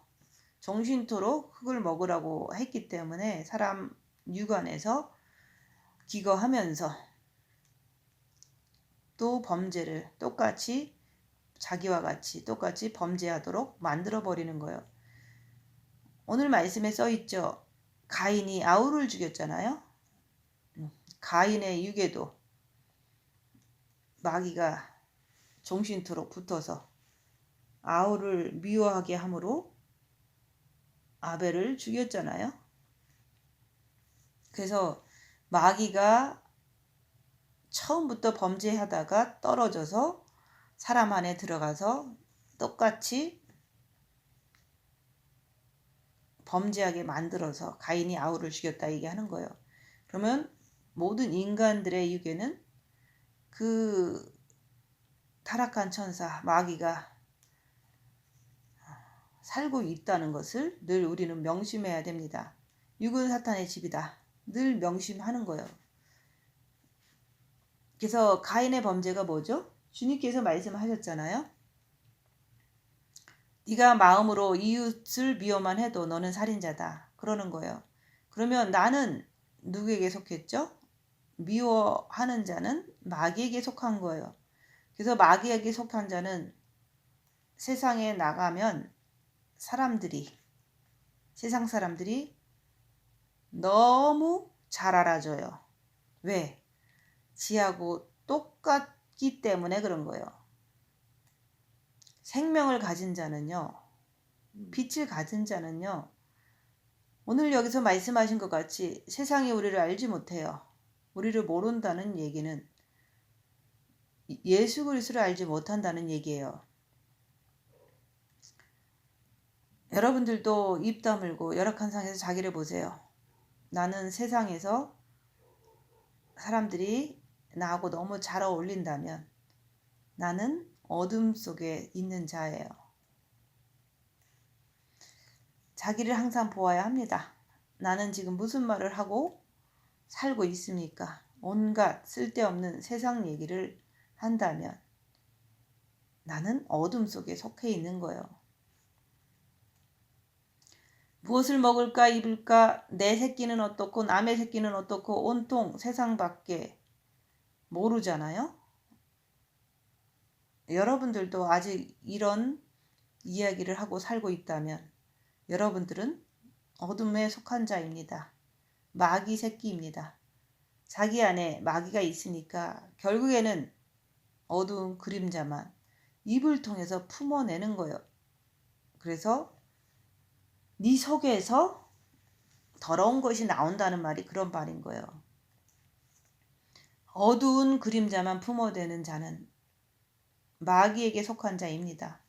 정신토록 흙을 먹으라고 했기 때문에 사람 육안에서 기거하면서 또 범죄를 똑같이 자기와 같이 똑같이 범죄하도록 만들어버리는 거예요. 오늘 말씀에 써있죠. 가인이 아울을 죽였잖아요. 가인의 육에도 마귀가 정신토록 붙어서 아울을 미워하게 함으로 아벨을 죽였잖아요. 그래서 마귀가 처음부터 범죄하다가 떨어져서 사람 안에 들어가서 똑같이 범죄하게 만들어서 가인이 아울을 죽였다 얘기하는 거예요. 그러면 모든 인간들의 육에는 그 타락한 천사 마귀가 살고 있다는 것을 늘 우리는 명심해야 됩니다. 육은 사탄의 집이다. 늘 명심하는 거예요. 그래서 가인의 범죄가 뭐죠? 주님께서 말씀하셨잖아요. 네가 마음으로 이웃을 미워만 해도 너는 살인자다. 그러는 거예요. 그러면 나는 누구에게 속했죠? 미워하는 자는 마귀에게 속한 거예요. 그래서 마귀에게 속한 자는 세상에 나가면 세상 사람들이 너무 잘 알아줘요. 왜? 지하고 똑같기 때문에 그런 거예요. 생명을 가진 자는요, 빛을 가진 자는요, 오늘 여기서 말씀하신 것 같이 세상이 우리를 알지 못해요. 우리를 모른다는 얘기는 예수 그리스도를 알지 못한다는 얘기예요. 여러분들도 입 다물고 열악한 상에서 자기를 보세요. 나는 세상에서 사람들이 나하고 너무 잘 어울린다면 나는 어둠 속에 있는 자예요. 자기를 항상 보아야 합니다. 나는 지금 무슨 말을 하고 살고 있습니까? 온갖 쓸데없는 세상 얘기를 한다면 나는 어둠 속에 속해 있는 거예요. 무엇을 먹을까 입을까 내 새끼는 어떻고 남의 새끼는 어떻고 온통 세상밖에 모르잖아요. 여러분들도 아직 이런 이야기를 하고 살고 있다면 여러분들은 어둠에 속한 자입니다. 마귀 새끼입니다. 자기 안에 마귀가 있으니까 결국에는 어두운 그림자만 입을 통해서 품어내는 거예요. 그래서 네 속에서 더러운 것이 나온다는 말이 그런 말인 거예요. 어두운 그림자만 품어대는 자는 마귀에게 속한 자입니다.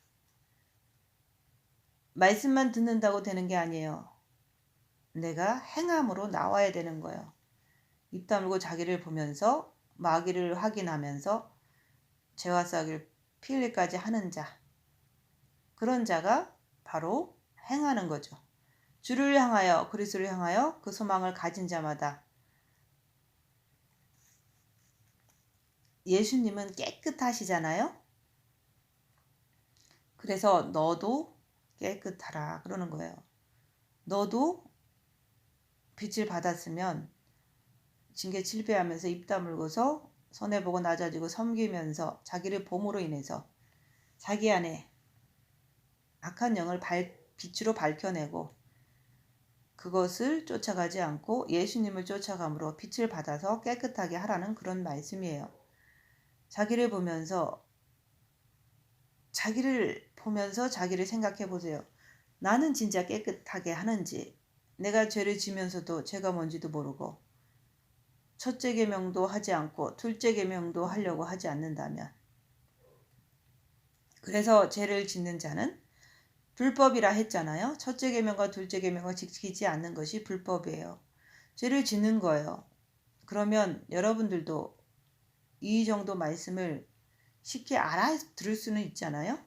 말씀만 듣는다고 되는 게 아니에요. 내가 행함으로 나와야 되는 거예요. 입 다물고 자기를 보면서 마귀를 확인하면서 죄와 싹을 필리까지 하는 자. 그런 자가 바로 행하는 거죠. 주를 향하여 그리스도를 향하여 그 소망을 가진 자마다 예수님은 깨끗하시잖아요. 그래서 너도 깨끗하라 그러는 거예요. 너도 빛을 받았으면 징계 칠배하면서 입 다물고서 손해보고 낮아지고 섬기면서 자기를 봄으로 인해서 자기 안에 악한 영을 빛으로 밝혀내고 그것을 쫓아가지 않고 예수님을 쫓아감으로 빛을 받아서 깨끗하게 하라는 그런 말씀이에요. 자기를 보면서 자기를 생각해 보세요. 나는 진짜 깨끗하게 하는지, 내가 죄를 지면서도 죄가 뭔지도 모르고 첫째 계명도 하지 않고 둘째 계명도 하려고 하지 않는다면, 그래서 죄를 짓는 자는 불법이라 했잖아요. 첫째 계명과 둘째 계명을 지키지 않는 것이 불법이에요. 죄를 짓는 거예요. 그러면 여러분들도 이 정도 말씀을 쉽게 알아들을 수는 있잖아요.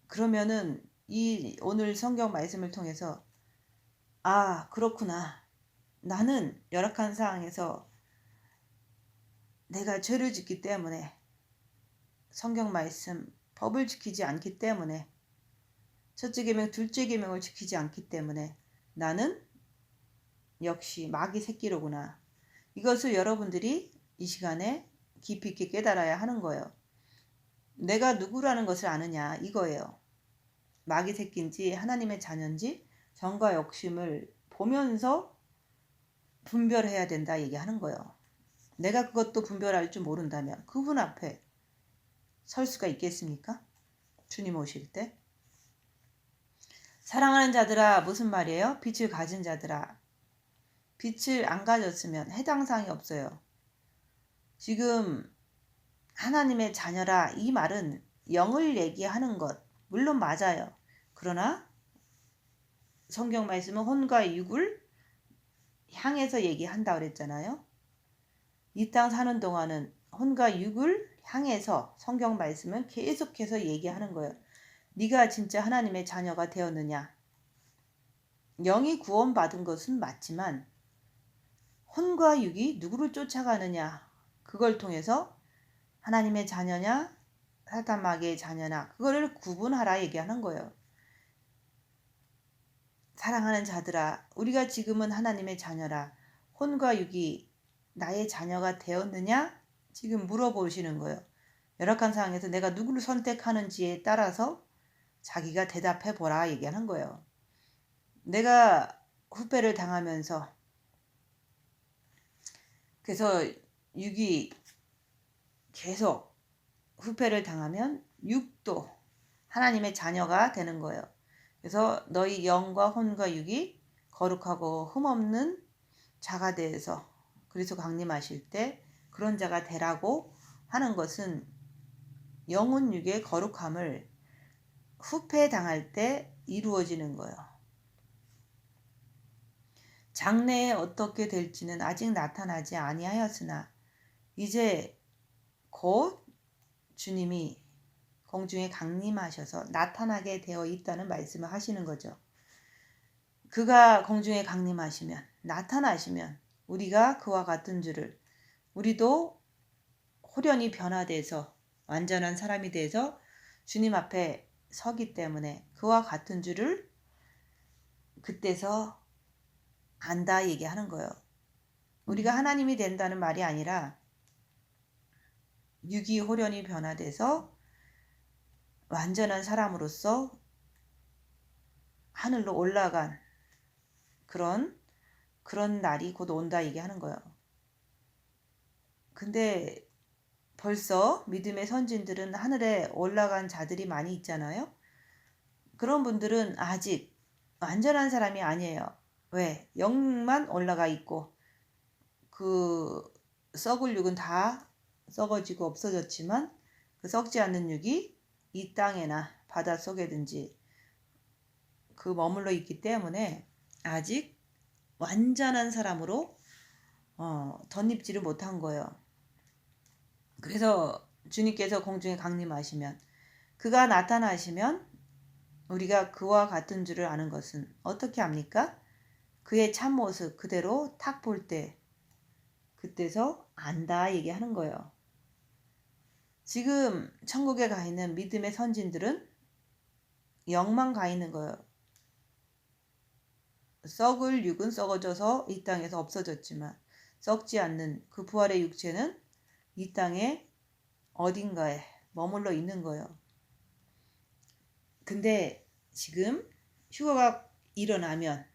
그러면은 이 오늘 성경 말씀을 통해서 아, 그렇구나. 나는 열악한 상황에서 내가 죄를 짓기 때문에 성경 말씀, 법을 지키지 않기 때문에 첫째 계명, 둘째 계명을 지키지 않기 때문에 나는 역시 마귀 새끼로구나. 이것을 여러분들이 이 시간에 깊이 있게 깨달아야 하는 거예요. 내가 누구라는 것을 아느냐 이거예요. 마귀 새끼인지 하나님의 자녀인지 정과 욕심을 보면서 분별해야 된다 얘기하는 거예요. 내가 그것도 분별할 줄 모른다면 그분 앞에 설 수가 있겠습니까? 주님 오실 때. 사랑하는 자들아, 무슨 말이에요? 빛을 가진 자들아. 빛을 안 가졌으면 해당 사항이 없어요. 지금 하나님의 자녀라 이 말은 영을 얘기하는 것 물론 맞아요. 그러나 성경 말씀은 혼과 육을 향해서 얘기한다 그랬잖아요. 이 땅 사는 동안은 혼과 육을 향해서 성경 말씀은 계속해서 얘기하는 거예요. 네가 진짜 하나님의 자녀가 되었느냐. 영이 구원받은 것은 맞지만 혼과 육이 누구를 쫓아가느냐. 그걸 통해서 하나님의 자녀냐 사탄 마귀의 자녀나 그거를 구분하라 얘기하는 거예요. 사랑하는 자들아, 우리가 지금은 하나님의 자녀라. 혼과 육이 나의 자녀가 되었느냐? 지금 물어보시는 거예요. 열악한 상황에서 내가 누구를 선택하는지에 따라서 자기가 대답해 보라 얘기하는 거예요. 내가 후배를 당하면서 그래서 육이 계속 후패를 당하면 육도 하나님의 자녀가 되는 거예요. 그래서 너희 영과 혼과 육이 거룩하고 흠없는 자가 되어서 그리스도 강림하실 때 그런 자가 되라고 하는 것은 영혼 육의 거룩함을 후패 당할 때 이루어지는 거예요. 장래에 어떻게 될지는 아직 나타나지 아니하였으나 이제 곧 주님이 공중에 강림하셔서 나타나게 되어 있다는 말씀을 하시는 거죠. 그가 공중에 강림하시면 나타나시면 우리가 그와 같은 줄을 우리도 호련히 변화돼서 완전한 사람이 돼서 주님 앞에 서기 때문에 그와 같은 줄을 그때서 안다 얘기하는 거예요. 우리가 하나님이 된다는 말이 아니라 육이 호련히 변화돼서 완전한 사람으로서 하늘로 올라간 그런 날이 곧 온다 얘기하는 거예요. 근데 벌써 믿음의 선진들은 하늘에 올라간 자들이 많이 있잖아요. 그런 분들은 아직 완전한 사람이 아니에요. 왜? 영만 올라가 있고 그 썩을 육은 다 썩어지고 없어졌지만 그 썩지 않는 육이 이 땅에나 바닷속에든지 그 머물러 있기 때문에 아직 완전한 사람으로 덧입지를 못한 거예요. 그래서 주님께서 공중에 강림하시면 그가 나타나시면 우리가 그와 같은 줄을 아는 것은 어떻게 합니까? 그의 참모습 그대로 탁 볼 때 그때서 안다 얘기하는 거예요. 지금 천국에 가 있는 믿음의 선진들은 영만 가 있는 거예요. 썩을 육은 썩어져서 이 땅에서 없어졌지만 썩지 않는 그 부활의 육체는 이 땅에 어딘가에 머물러 있는 거예요. 근데 지금 휴거가 일어나면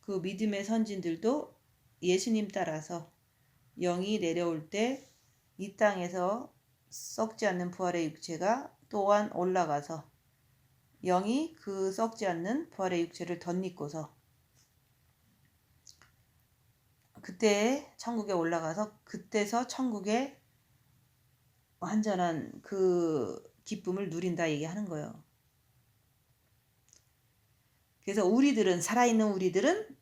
그 믿음의 선진들도 예수님 따라서 영이 내려올 때 이 땅에서 썩지 않는 부활의 육체가 또한 올라가서 영이 그 썩지 않는 부활의 육체를 덧입고서 그때 천국에 올라가서 그때서 천국의 완전한 그 기쁨을 누린다 얘기하는 거예요. 그래서 우리들은 살아있는 우리들은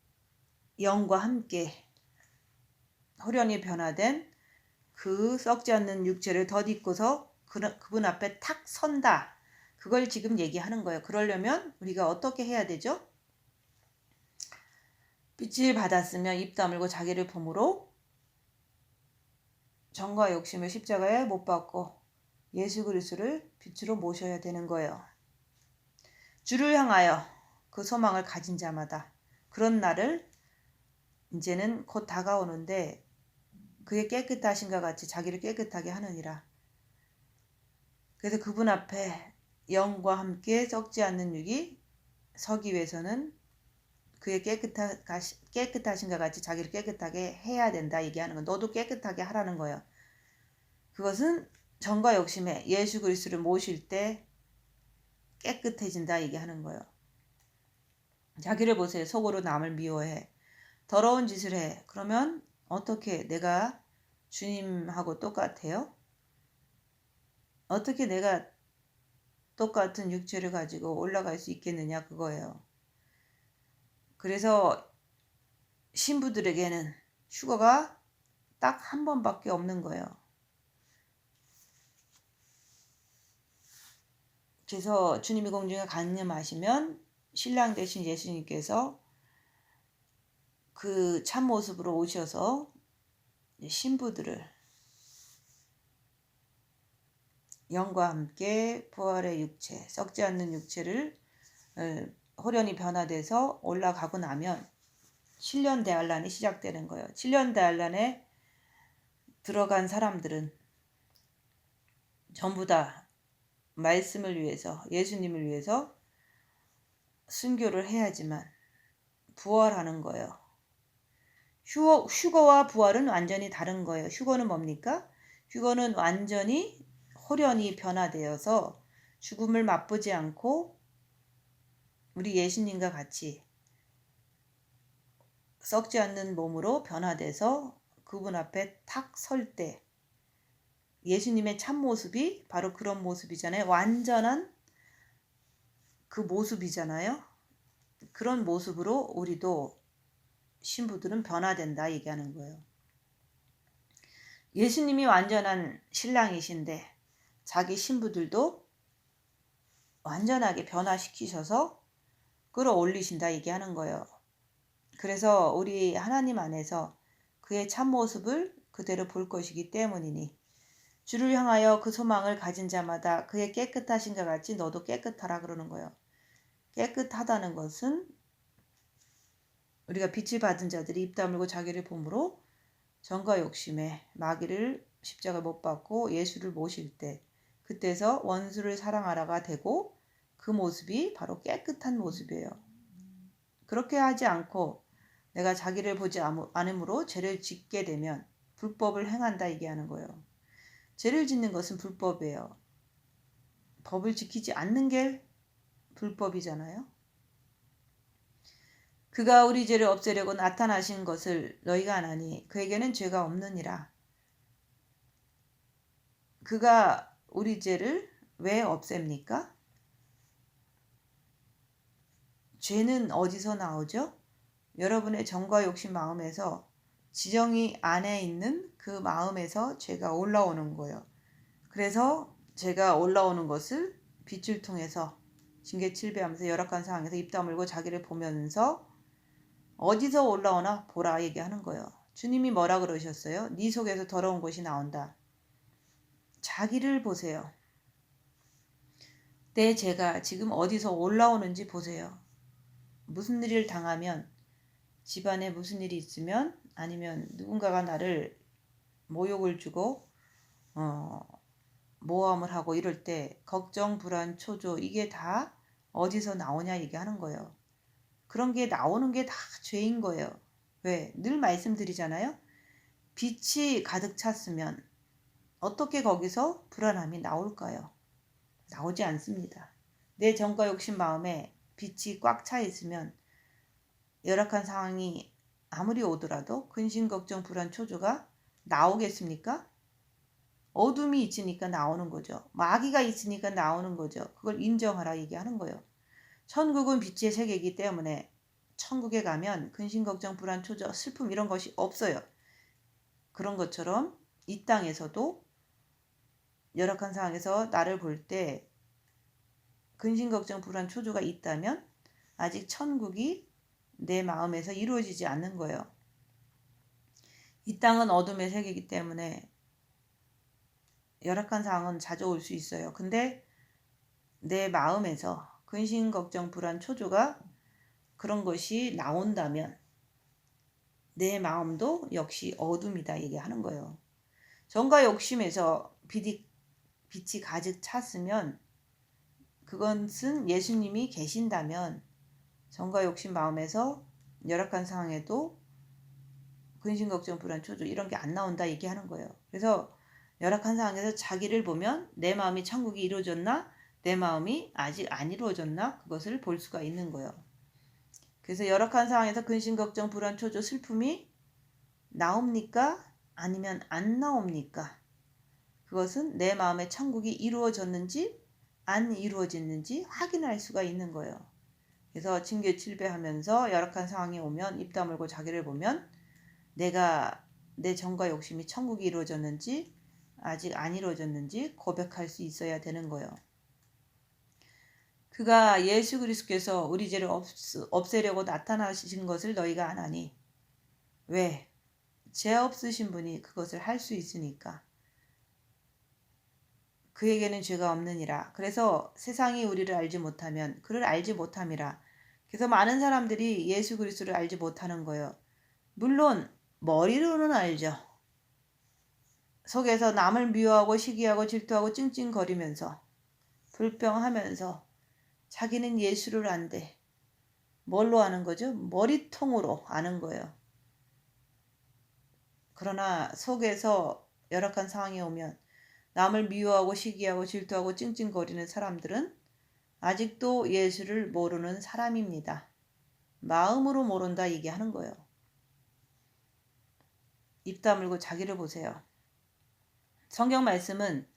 영과 함께 호련히 변화된 그 썩지 않는 육체를 덧입고서 그분 앞에 탁 선다. 그걸 지금 얘기하는 거예요. 그러려면 우리가 어떻게 해야 되죠? 빛을 받았으며 입 다물고 자기를 품으로 정과 욕심을 십자가에 못 박고 예수 그리스도를 빛으로 모셔야 되는 거예요. 주를 향하여 그 소망을 가진 자마다 그런 날을 이제는 곧 다가오는데 그의 깨끗하신가 같이 자기를 깨끗하게 하느니라. 그래서 그분 앞에 영과 함께 썩지 않는 육이 서기 위해서는 그의 깨끗하신가 같이 자기를 깨끗하게 해야 된다 얘기하는 거. 너도 깨끗하게 하라는 거예요. 그것은 정과 욕심에 예수 그리스도를 모실 때 깨끗해진다 얘기하는 거예요. 자기를 보세요. 속으로 남을 미워해. 더러운 짓을 해. 그러면 어떻게 내가 주님하고 똑같아요? 어떻게 내가 똑같은 육체를 가지고 올라갈 수 있겠느냐 그거예요. 그래서 신부들에게는 휴거가 딱 한 번밖에 없는 거예요. 그래서 주님이 공중에 강림하시면 신랑 되신 예수님께서 그 참모습으로 오셔서 신부들을 영과 함께 부활의 육체, 썩지 않는 육체를 호련히 변화돼서 올라가고 나면 7년 대환란이 시작되는 거예요. 7년 대환란에 들어간 사람들은 전부 다 말씀을 위해서, 예수님을 위해서 순교를 해야지만 부활하는 거예요. 휴거와 부활은 완전히 다른 거예요. 휴거는 뭡니까? 휴거는 완전히 홀연히 변화되어서 죽음을 맛보지 않고 우리 예수님과 같이 썩지 않는 몸으로 변화돼서 그분 앞에 탁 설 때 예수님의 참모습이 바로 그런 모습이잖아요. 완전한 그 모습이잖아요. 그런 모습으로 우리도 신부들은 변화된다 얘기하는 거예요. 예수님이 완전한 신랑이신데 자기 신부들도 완전하게 변화시키셔서 끌어올리신다 얘기하는 거예요. 그래서 우리 하나님 안에서 그의 참모습을 그대로 볼 것이기 때문이니 주를 향하여 그 소망을 가진 자마다 그의 깨끗하신가 같이 너도 깨끗하라 그러는 거예요. 깨끗하다는 것은 우리가 빛을 받은 자들이 입 다물고 자기를 보므로 정과 욕심에 마귀를 십자가 못 박고 예수를 모실 때 그때서 원수를 사랑하라가 되고 그 모습이 바로 깨끗한 모습이에요. 그렇게 하지 않고 내가 자기를 보지 않으므로 죄를 짓게 되면 불법을 행한다 얘기하는 거예요. 죄를 짓는 것은 불법이에요. 법을 지키지 않는 게 불법이잖아요. 그가 우리 죄를 없애려고 나타나신 것을 너희가 아나니 그에게는 죄가 없느니라. 그가 우리 죄를 왜 없앱니까? 죄는 어디서 나오죠? 여러분의 정과 욕심 마음에서 지정이 안에 있는 그 마음에서 죄가 올라오는 거예요. 그래서 죄가 올라오는 것을 빛을 통해서 징계칠배하면서 열악한 상황에서 입 다물고 자기를 보면서 어디서 올라오나 보라 얘기하는 거예요. 주님이 뭐라 그러셨어요? 네 속에서 더러운 것이 나온다. 자기를 보세요. 내 죄가 지금 어디서 올라오는지 보세요. 무슨 일을 당하면, 집안에 무슨 일이 있으면, 아니면 누군가가 나를 모욕을 주고 모함을 하고 이럴 때 걱정, 불안, 초조 이게 다 어디서 나오냐 얘기하는 거예요. 그런 게 나오는 게 다 죄인 거예요. 왜? 늘 말씀드리잖아요. 빛이 가득 찼으면 어떻게 거기서 불안함이 나올까요? 나오지 않습니다. 내 정과 욕심 마음에 빛이 꽉 차 있으면 열악한 상황이 아무리 오더라도 근심, 걱정, 불안, 초조가 나오겠습니까? 어둠이 있으니까 나오는 거죠. 마귀가 있으니까 나오는 거죠. 그걸 인정하라 얘기하는 거예요. 천국은 빛의 세계이기 때문에 천국에 가면 근심, 걱정, 불안, 초조, 슬픔 이런 것이 없어요. 그런 것처럼 이 땅에서도 열악한 상황에서 나를 볼 때 근심, 걱정, 불안, 초조가 있다면 아직 천국이 내 마음에서 이루어지지 않는 거예요. 이 땅은 어둠의 세계이기 때문에 열악한 상황은 자주 올 수 있어요. 근데 내 마음에서 근심, 걱정, 불안, 초조가 그런 것이 나온다면 내 마음도 역시 어둠이다 얘기하는 거예요. 정과 욕심에서 빛이 가득 찼으면 그것은 예수님이 계신다면 정과 욕심 마음에서 열악한 상황에도 근심, 걱정, 불안, 초조 이런 게 안 나온다 얘기하는 거예요. 그래서 열악한 상황에서 자기를 보면 내 마음이 천국이 이루어졌나? 내 마음이 아직 안 이루어졌나? 그것을 볼 수가 있는 거예요. 그래서 열악한 상황에서 근심, 걱정, 불안, 초조, 슬픔이 나옵니까? 아니면 안 나옵니까? 그것은 내 마음의 천국이 이루어졌는지 안 이루어졌는지 확인할 수가 있는 거예요. 그래서 징계칠배하면서 열악한 상황이 오면 입 다물고 자기를 보면 내가 내 정과 욕심이 천국이 이루어졌는지 아직 안 이루어졌는지 고백할 수 있어야 되는 거예요. 그가 예수 그리스도께서 우리 죄를 없애려고 나타나신 것을 너희가 아나니 왜? 죄 없으신 분이 그것을 할 수 있으니까. 그에게는 죄가 없느니라. 그래서 세상이 우리를 알지 못하면 그를 알지 못함이라. 그래서 많은 사람들이 예수 그리스도를 알지 못하는 거예요. 물론 머리로는 알죠. 속에서 남을 미워하고 시기하고 질투하고 찡찡거리면서 불평하면서 자기는 예수를 안대. 뭘로 아는 거죠? 머리통으로 아는 거예요. 그러나 속에서 열악한 상황이 오면 남을 미워하고 시기하고 질투하고 찡찡거리는 사람들은 아직도 예수를 모르는 사람입니다. 마음으로 모른다 얘기하는 거예요. 입 다물고 자기를 보세요. 성경 말씀은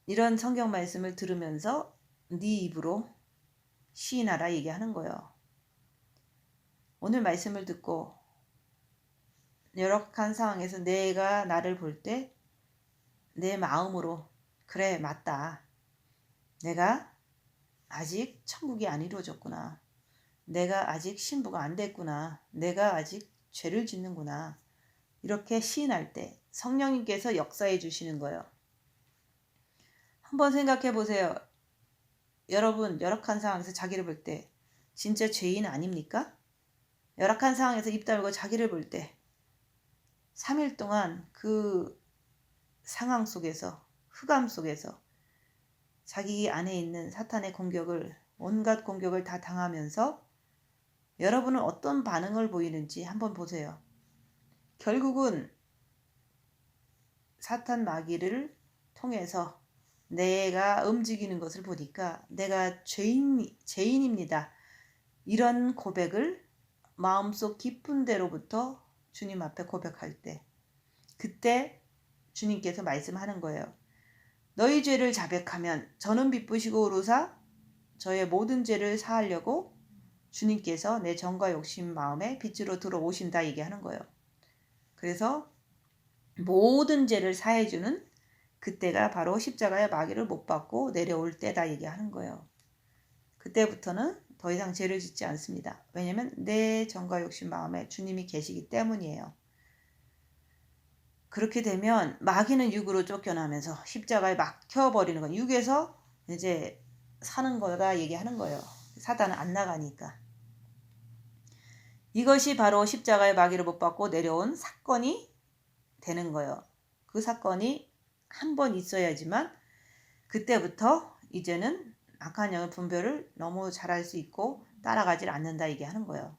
이런 성경 말씀을 들으면서 네 입으로 시인하라 얘기하는 거예요. 오늘 말씀을 듣고 열악한 상황에서 내가 나를 볼 때 내 마음으로 그래 맞다. 내가 아직 천국이 안 이루어졌구나. 내가 아직 신부가 안 됐구나. 내가 아직 죄를 짓는구나. 이렇게 시인할 때 성령님께서 역사해 주시는 거예요. 한번 생각해 보세요. 여러분 열악한 상황에서 자기를 볼 때 진짜 죄인 아닙니까? 열악한 상황에서 입 다물고 자기를 볼 때 3일 동안 그 상황 속에서 흑암 속에서 자기 안에 있는 사탄의 공격을 온갖 공격을 다 당하면서 여러분은 어떤 반응을 보이는지 한번 보세요. 결국은 사탄 마귀를 통해서 내가 움직이는 것을 보니까 내가 죄인입니다. 이런 고백을 마음속 깊은 데로부터 주님 앞에 고백할 때 그때 주님께서 말씀하는 거예요. 너희 죄를 자백하면 저는 기쁘시고 오르사 저의 모든 죄를 사하려고 주님께서 내 정과 욕심 마음에 빛으로 들어오신다 얘기하는 거예요. 그래서 모든 죄를 사해주는 그때가 바로 십자가의 마귀를 못 받고 내려올 때다 얘기하는 거예요. 그때부터는 더 이상 죄를 짓지 않습니다. 왜냐하면 내 정과 욕심 마음에 주님이 계시기 때문이에요. 그렇게 되면 마귀는 육으로 쫓겨나면서 십자가에 막혀버리는 건 육에서 이제 사는 거다 얘기하는 거예요. 사단은 안 나가니까. 이것이 바로 십자가의 마귀를 못 받고 내려온 사건이 되는 거예요. 그 사건이 한 번 있어야지만 그때부터 이제는 악한 영의 분별을 너무 잘할 수 있고 따라가질 않는다 얘기하는 거예요.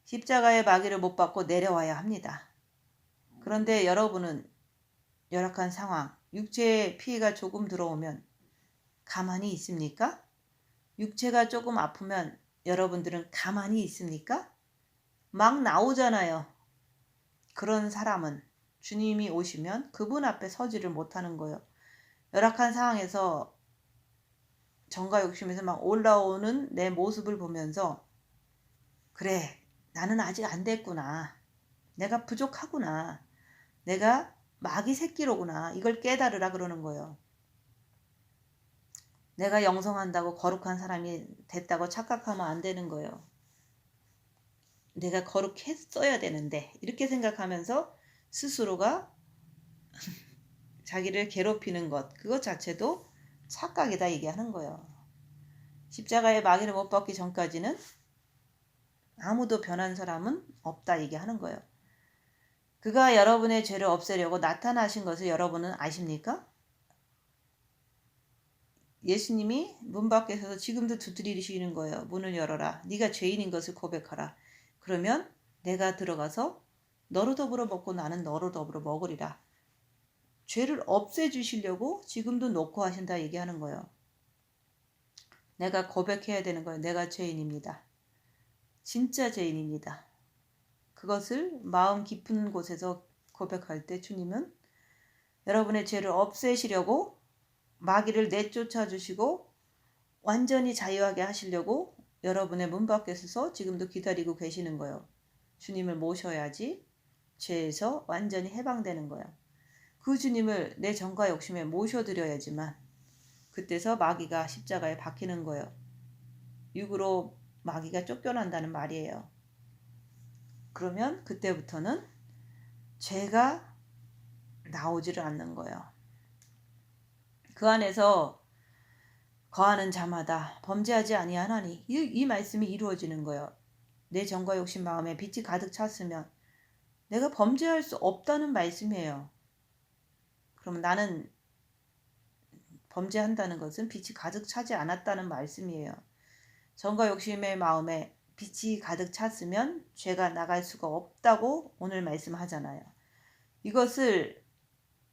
십자가의 마귀를 못 받고 내려와야 합니다. 그런데 여러분은 열악한 상황, 육체의 피해가 조금 들어오면 가만히 있습니까? 육체가 조금 아프면 여러분들은 가만히 있습니까? 막 나오잖아요. 그런 사람은 주님이 오시면 그분 앞에 서지를 못하는 거예요. 열악한 상황에서 정과 욕심에서 막 올라오는 내 모습을 보면서 그래 나는 아직 안 됐구나. 내가 부족하구나. 내가 마귀 새끼로구나. 이걸 깨달으라 그러는 거예요. 내가 영성한다고 거룩한 사람이 됐다고 착각하면 안 되는 거예요. 내가 거룩했어야 되는데 이렇게 생각하면서 스스로가 자기를 괴롭히는 것 그것 자체도 착각이다 얘기하는 거예요. 십자가의 마귀를 못 받기 전까지는 아무도 변한 사람은 없다 얘기하는 거예요. 그가 여러분의 죄를 없애려고 나타나신 것을 여러분은 아십니까? 예수님이 문 밖에 서서 지금도 두드리시는 거예요. 문을 열어라. 네가 죄인인 것을 고백하라. 그러면 내가 들어가서 너로 더불어 먹고 나는 너로 더불어 먹으리라. 죄를 없애주시려고 지금도 놓고 하신다 얘기하는 거예요. 내가 고백해야 되는 거예요. 내가 죄인입니다. 진짜 죄인입니다. 그것을 마음 깊은 곳에서 고백할 때 주님은 여러분의 죄를 없애시려고 마귀를 내쫓아 주시고 완전히 자유하게 하시려고 여러분의 문 밖에 서서 지금도 기다리고 계시는 거예요. 주님을 모셔야지 죄에서 완전히 해방되는 거예요. 그 주님을 내 정과 욕심에 모셔드려야지만 그때서 마귀가 십자가에 박히는 거예요. 육으로 마귀가 쫓겨난다는 말이에요. 그러면 그때부터는 죄가 나오지를 않는 거예요. 그 안에서 거하는 자마다 범죄하지 아니하나니 이 말씀이 이루어지는 거예요. 내 정과 욕심 마음에 빛이 가득 찼으면 내가 범죄할 수 없다는 말씀이에요. 그럼 나는 범죄한다는 것은 빛이 가득 차지 않았다는 말씀이에요. 정과 욕심의 마음에 빛이 가득 찼으면 죄가 나갈 수가 없다고 오늘 말씀하잖아요. 이것을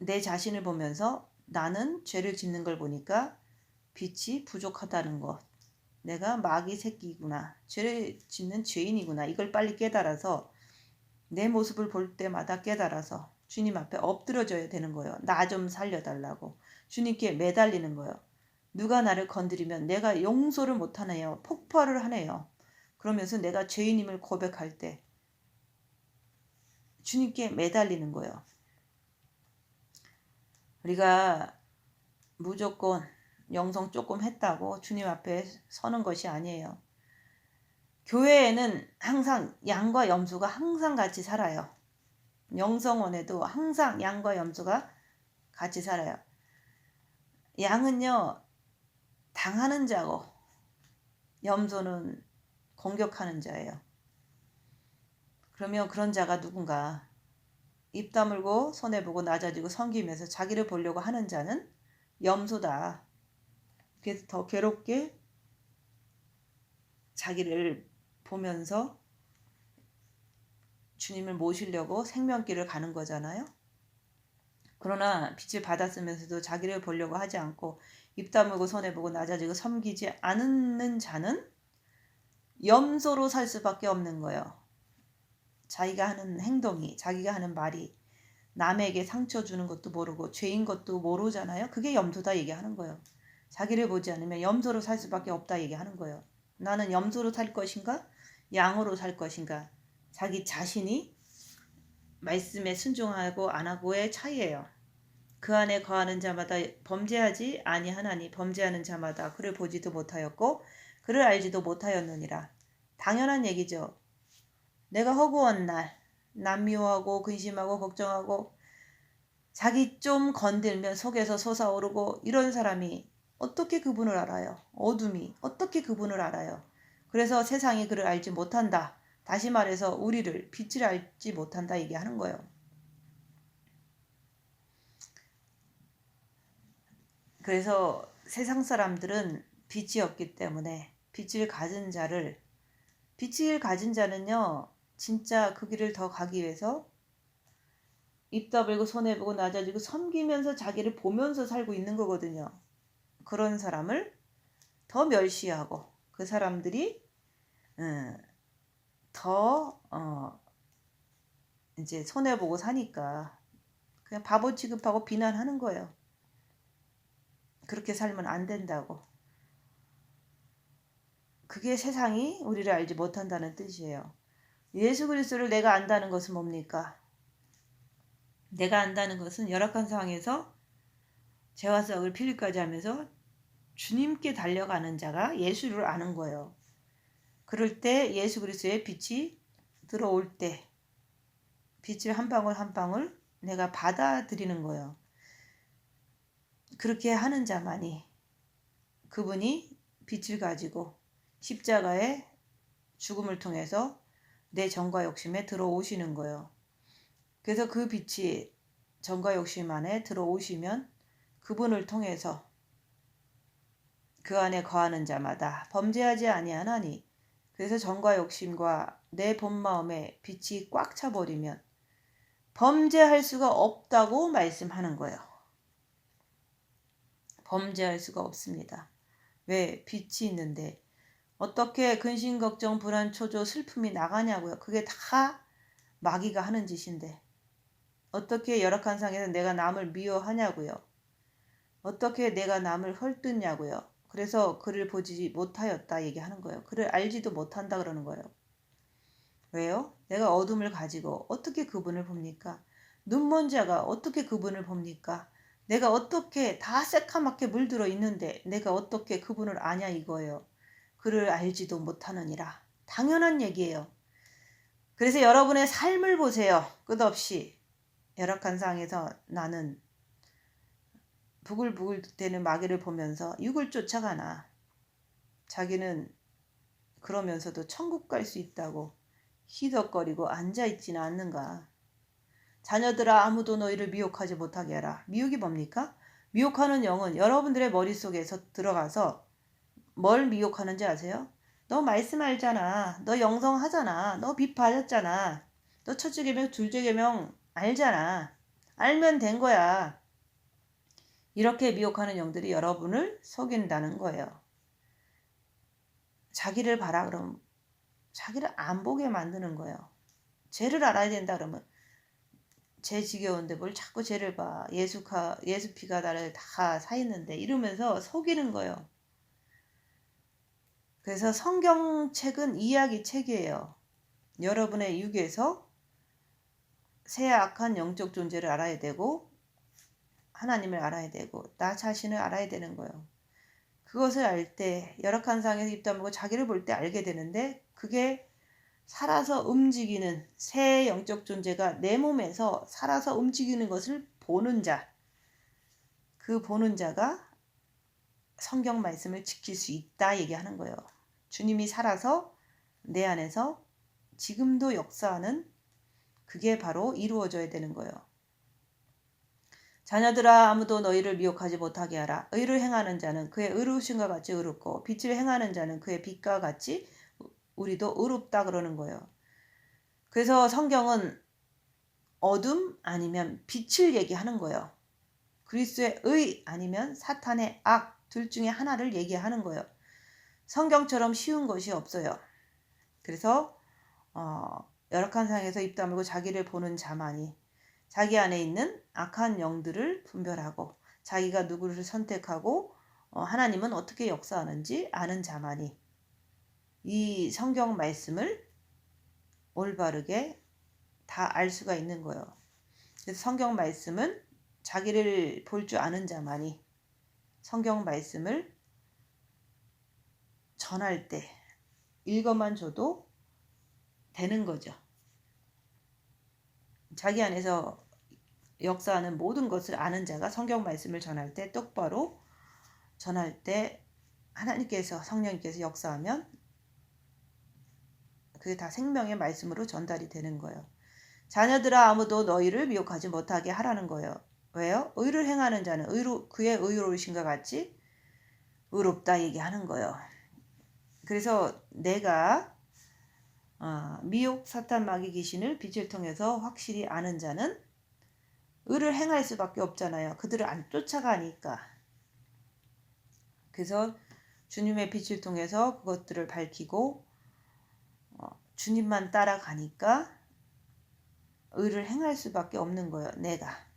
내 자신을 보면서 나는 죄를 짓는 걸 보니까 빛이 부족하다는 것. 내가 마귀 새끼구나. 죄를 짓는 죄인이구나. 이걸 빨리 깨달아서 내 모습을 볼 때마다 깨달아서 주님 앞에 엎드려져야 되는 거예요. 나 좀 살려달라고. 주님께 매달리는 거예요. 누가 나를 건드리면 내가 용서를 못하네요. 폭발을 하네요. 그러면서 내가 죄인임을 고백할 때 주님께 매달리는 거예요. 우리가 무조건 영성 조금 했다고 주님 앞에 서는 것이 아니에요. 교회에는 항상 양과 염소가 항상 같이 살아요. 영성원에도 항상 양과 염소가 같이 살아요. 양은요, 당하는 자고 염소는 공격하는 자예요. 그러면 그런 자가 누군가? 입 다물고 손해보고 낮아지고 섬기면서 자기를 보려고 하는 자는 염소다. 그래서 더 괴롭게 자기를 보면서 주님을 모시려고 생명길을 가는 거잖아요. 그러나 빛을 받았으면서도 자기를 보려고 하지 않고 입 다물고 손해보고 낮아지고 섬기지 않는 자는 염소로 살 수밖에 없는 거예요. 자기가 하는 행동이, 자기가 하는 말이 남에게 상처 주는 것도 모르고 죄인 것도 모르잖아요. 그게 염소다 얘기하는 거예요. 자기를 보지 않으면 염소로 살 수밖에 없다 얘기하는 거예요. 나는 염소로 살 것인가? 양으로 살 것인가? 자기 자신이 말씀에 순종하고 안 하고의 차이예요. 그 안에 거하는 자마다 범죄하지 아니하나니 범죄하는 자마다 그를 보지도 못하였고 그를 알지도 못하였느니라. 당연한 얘기죠. 내가 허구한 날 남 미워하고 근심하고 걱정하고 자기 좀 건들면 속에서 솟아오르고 이런 사람이 어떻게 그분을 알아요? 어둠이 어떻게 그분을 알아요? 그래서 세상이 그를 알지 못한다. 다시 말해서 우리를 빛을 알지 못한다 얘기하는 거예요. 그래서 세상 사람들은 빛이 없기 때문에 빛을 가진 자는요 진짜 그 길을 더 가기 위해서 입 다물고 손해보고 낮아지고 섬기면서 자기를 보면서 살고 있는 거거든요. 그런 사람을 더 멸시하고 그 사람들이 더 이제 손해보고 사니까 그냥 바보 취급하고 비난하는 거예요. 그렇게 살면 안 된다고. 그게 세상이 우리를 알지 못한다는 뜻이에요. 예수 그리스도를 내가 안다는 것은 뭡니까? 내가 안다는 것은 열악한 상황에서 죄와 썩을 필리까지 하면서 주님께 달려가는 자가 예수를 아는 거예요. 그럴 때 예수 그리스도의 빛이 들어올 때 빛을 한 방울 한 방울 내가 받아들이는 거예요. 그렇게 하는 자만이 그분이 빛을 가지고 십자가의 죽음을 통해서 내 정과 욕심에 들어오시는 거예요. 그래서 그 빛이 정과 욕심 안에 들어오시면 그분을 통해서 그 안에 거하는 자마다 범죄하지 아니하나니 그래서 정과 욕심과 내 본마음에 빛이 꽉 차버리면 범죄할 수가 없다고 말씀하는 거예요. 범죄할 수가 없습니다. 왜? 빛이 있는데 어떻게 근심, 걱정, 불안, 초조, 슬픔이 나가냐고요. 그게 다 마귀가 하는 짓인데 어떻게 열악한 상황에서 내가 남을 미워하냐고요. 어떻게 내가 남을 헐뜯냐고요. 그래서 그를 보지 못하였다 얘기하는 거예요. 그를 알지도 못한다 그러는 거예요. 왜요? 내가 어둠을 가지고 어떻게 그분을 봅니까? 눈먼 자가 어떻게 그분을 봅니까? 내가 어떻게 다 새카맣게 물들어 있는데 내가 어떻게 그분을 아냐 이거예요. 그를 알지도 못하느니라. 당연한 얘기예요. 그래서 여러분의 삶을 보세요. 끝없이 열악한 상황에서 나는 부글부글 되는 마귀를 보면서 육을 쫓아가나. 자기는 그러면서도 천국 갈 수 있다고 희덕거리고 앉아있지는 않는가. 자녀들아 아무도 너희를 미혹하지 못하게 하라. 미혹이 뭡니까? 미혹하는 영은 여러분들의 머릿속에서 들어가서 뭘 미혹하는지 아세요? 너 말씀 알잖아. 너 영성하잖아. 너 빛 받았잖아. 너 첫째 계명 둘째 계명 알잖아. 알면 된 거야. 이렇게 미혹하는 영들이 여러분을 속인다는 거예요. 자기를 봐라 그러면 자기를 안 보게 만드는 거예요. 죄를 알아야 된다 그러면 죄 지겨운데 뭘 자꾸 죄를 봐. 예수 피가 나를 다 사했는데 이러면서 속이는 거예요. 그래서 성경책은 이야기 책이에요. 여러분의 육에서 새 악한 영적 존재를 알아야 되고 하나님을 알아야 되고 나 자신을 알아야 되는 거예요. 그것을 알 때 열악한 상에서 입 다물고 자기를 볼 때 알게 되는데 그게 살아서 움직이는 새 영적 존재가 내 몸에서 살아서 움직이는 것을 보는 자, 그 보는 자가 성경 말씀을 지킬 수 있다 얘기하는 거예요. 주님이 살아서 내 안에서 지금도 역사하는 그게 바로 이루어져야 되는 거예요. 자녀들아 아무도 너희를 미혹하지 못하게 하라. 의를 행하는 자는 그의 의로우심과 같이 의롭고 빛을 행하는 자는 그의 빛과 같이 우리도 의롭다 그러는 거예요. 그래서 성경은 어둠 아니면 빛을 얘기하는 거예요. 그리스도의 의 아니면 사탄의 악 둘 중에 하나를 얘기하는 거예요. 성경처럼 쉬운 것이 없어요. 그래서 열악한 상에서 입 다물고 자기를 보는 자만이 자기 안에 있는 악한 영들을 분별하고 자기가 누구를 선택하고 하나님은 어떻게 역사하는지 아는 자만이 이 성경 말씀을 올바르게 다 알 수가 있는 거예요. 그래서 성경 말씀은 자기를 볼 줄 아는 자만이 성경 말씀을 전할 때 읽어만 줘도 되는 거죠. 자기 안에서 역사하는 모든 것을 아는 자가 성경 말씀을 전할 때 똑바로 전할 때 하나님께서 성령님께서 역사하면 그게 다 생명의 말씀으로 전달이 되는 거예요. 자녀들아 아무도 너희를 미혹하지 못하게 하라는 거예요. 왜요? 의를 행하는 자는 그의 의로우신과 같이 의롭다 얘기하는 거예요. 그래서 내가 미혹 사탄 마귀 귀신을 빛을 통해서 확실히 아는 자는 의를 행할 수밖에 없잖아요. 그들을 안 쫓아가니까. 그래서 주님의 빛을 통해서 그것들을 밝히고 주님만 따라가니까 의를 행할 수밖에 없는 거예요. 내가.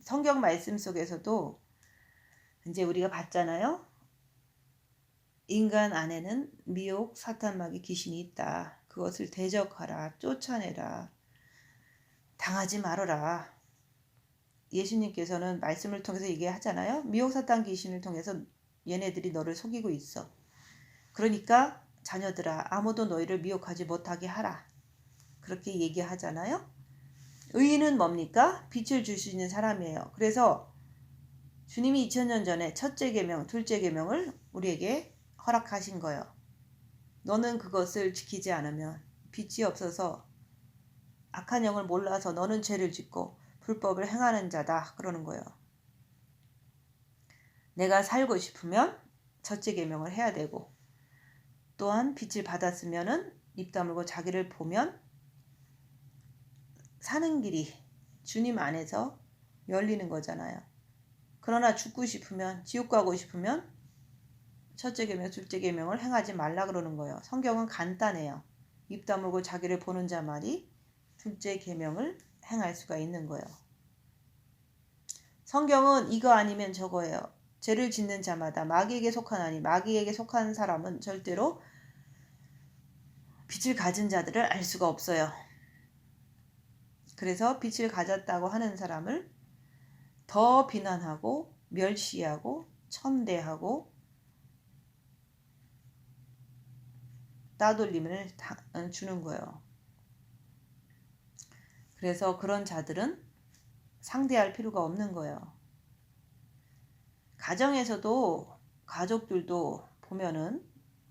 성경 말씀 속에서도 이제 우리가 봤잖아요. 인간 안에는 미혹 사탄 마귀 귀신이 있다. 그것을 대적하라. 쫓아내라. 당하지 말아라. 예수님께서는 말씀을 통해서 얘기하잖아요. 미혹 사탄 귀신을 통해서 얘네들이 너를 속이고 있어. 그러니까 자녀들아 아무도 너희를 미혹하지 못하게 하라. 그렇게 얘기하잖아요. 의인은 뭡니까? 빛을 줄 수 있는 사람이에요. 그래서 주님이 2000년 전에 첫째 계명, 둘째 계명을 우리에게 허락하신 거예요. 너는 그것을 지키지 않으면 빛이 없어서 악한 영을 몰라서 너는 죄를 짓고 불법을 행하는 자다 그러는 거예요. 내가 살고 싶으면 첫째 계명을 해야 되고 또한 빛을 받았으면은 입 다물고 자기를 보면 사는 길이 주님 안에서 열리는 거잖아요. 그러나 죽고 싶으면 지옥 가고 싶으면 첫째 계명, 둘째 계명을 행하지 말라 그러는 거예요. 성경은 간단해요. 입 다물고 자기를 보는 자만이 둘째 계명을 행할 수가 있는 거예요. 성경은 이거 아니면 저거예요. 죄를 짓는 자마다 마귀에게 속하나니 마귀에게 속한 사람은 절대로 빛을 가진 자들을 알 수가 없어요. 그래서 빛을 가졌다고 하는 사람을 더 비난하고 멸시하고 천대하고 따돌림을 주는 거예요. 그래서 그런 자들은 상대할 필요가 없는 거예요. 가정에서도 가족들도 보면은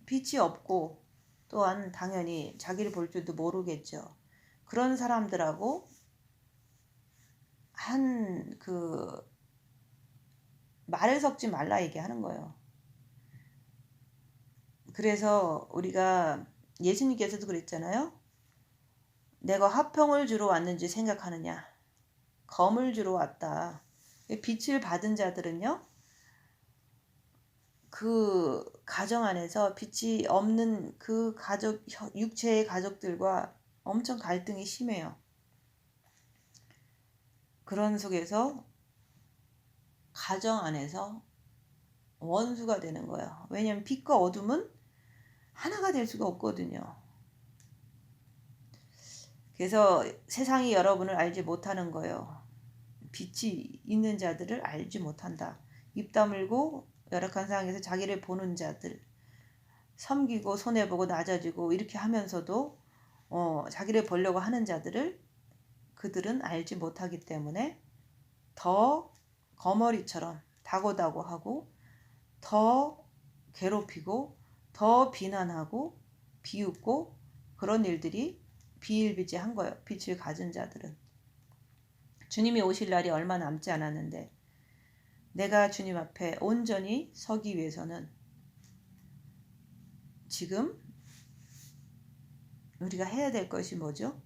빛이 없고 또한 당연히 자기를 볼 줄도 모르겠죠. 그런 사람들하고 말을 섞지 말라 얘기하는 거예요. 그래서 우리가 예수님께서도 그랬잖아요. 내가 화평을 주러 왔는지 생각하느냐. 검을 주러 왔다. 빛을 받은 자들은요, 그 가정 안에서 빛이 없는 그 가족, 육체의 가족들과 엄청 갈등이 심해요. 그런 속에서 가정 안에서 원수가 되는 거예요. 왜냐하면 빛과 어둠은 하나가 될 수가 없거든요. 그래서 세상이 여러분을 알지 못하는 거예요. 빛이 있는 자들을 알지 못한다. 입 다물고 열악한 상황에서 자기를 보는 자들, 섬기고 손해보고 낮아지고 이렇게 하면서도 자기를 보려고 하는 자들을 그들은 알지 못하기 때문에 더 거머리처럼 다고다고하고 더 괴롭히고 더 비난하고 비웃고 그런 일들이 비일비재한 거예요. 빛을 가진 자들은. 주님이 오실 날이 얼마 남지 않았는데 내가 주님 앞에 온전히 서기 위해서는 지금 우리가 해야 될 것이 뭐죠?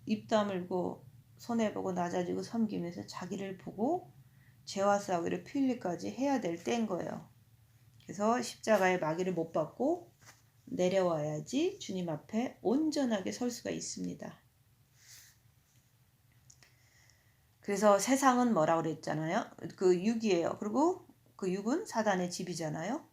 입 다물고 손해보고 낮아지고 섬기면서 자기를 보고 죄와 싸우기를 필리까지 해야 될 때인 거예요. 그래서 십자가의 마귀를 못 받고 내려와야지 주님 앞에 온전하게 설 수가 있습니다. 그래서 세상은 뭐라고 그랬잖아요. 그 육이에요. 그리고 그 육은 사단의 집이잖아요.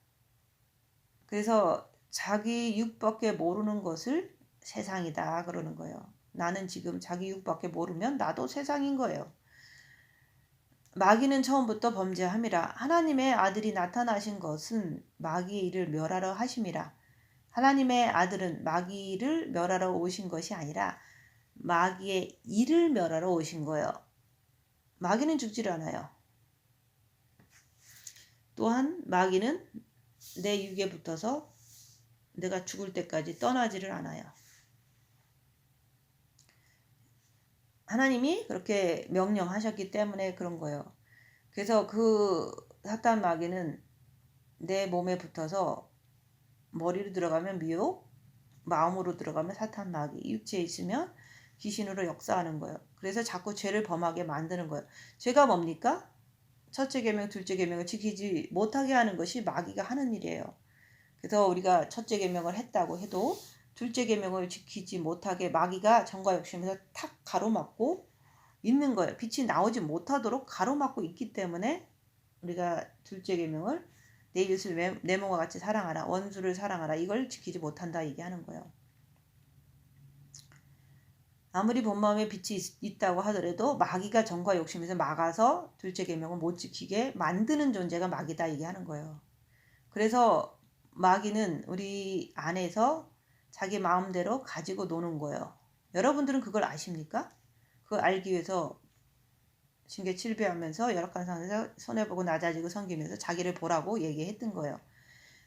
그래서 자기 육밖에 모르는 것을 세상이다 그러는 거예요. 나는 지금 자기 육밖에 모르면 나도 세상인 거예요. 마귀는 처음부터 범죄함이라. 하나님의 아들이 나타나신 것은 마귀의 일을 멸하러 하심이라. 하나님의 아들은 마귀를 멸하러 오신 것이 아니라 마귀의 일을 멸하러 오신 거예요. 마귀는 죽질 않아요. 또한 마귀는 내 육에 붙어서 내가 죽을 때까지 떠나지를 않아요. 하나님이 그렇게 명령하셨기 때문에 그런 거예요. 그래서 그 사탄 마귀는 내 몸에 붙어서 머리로 들어가면 미혹, 마음으로 들어가면 사탄 마귀, 육체에 있으면 귀신으로 역사하는 거예요. 그래서 자꾸 죄를 범하게 만드는 거예요. 죄가 뭡니까? 첫째 계명, 둘째 계명을 지키지 못하게 하는 것이 마귀가 하는 일이에요. 그래서 우리가 첫째 계명을 했다고 해도 둘째 계명을 지키지 못하게 마귀가 정과 욕심에서 탁 가로막고 있는 거예요. 빛이 나오지 못하도록 가로막고 있기 때문에 우리가 둘째 계명을 내 이웃을 내 몸과 같이 사랑하라, 원수를 사랑하라, 이걸 지키지 못한다 얘기하는 거예요. 아무리 본 마음에 빛이 있다고 하더라도 마귀가 정과 욕심에서 막아서 둘째 계명을 못 지키게 만드는 존재가 마귀다 얘기하는 거예요. 그래서 마귀는 우리 안에서 자기 마음대로 가지고 노는 거예요. 여러분들은 그걸 아십니까? 그걸 알기 위해서 신계 7배하면서 열악한 상황에서 손해보고 낮아지고 섬기면서 자기를 보라고 얘기했던 거예요.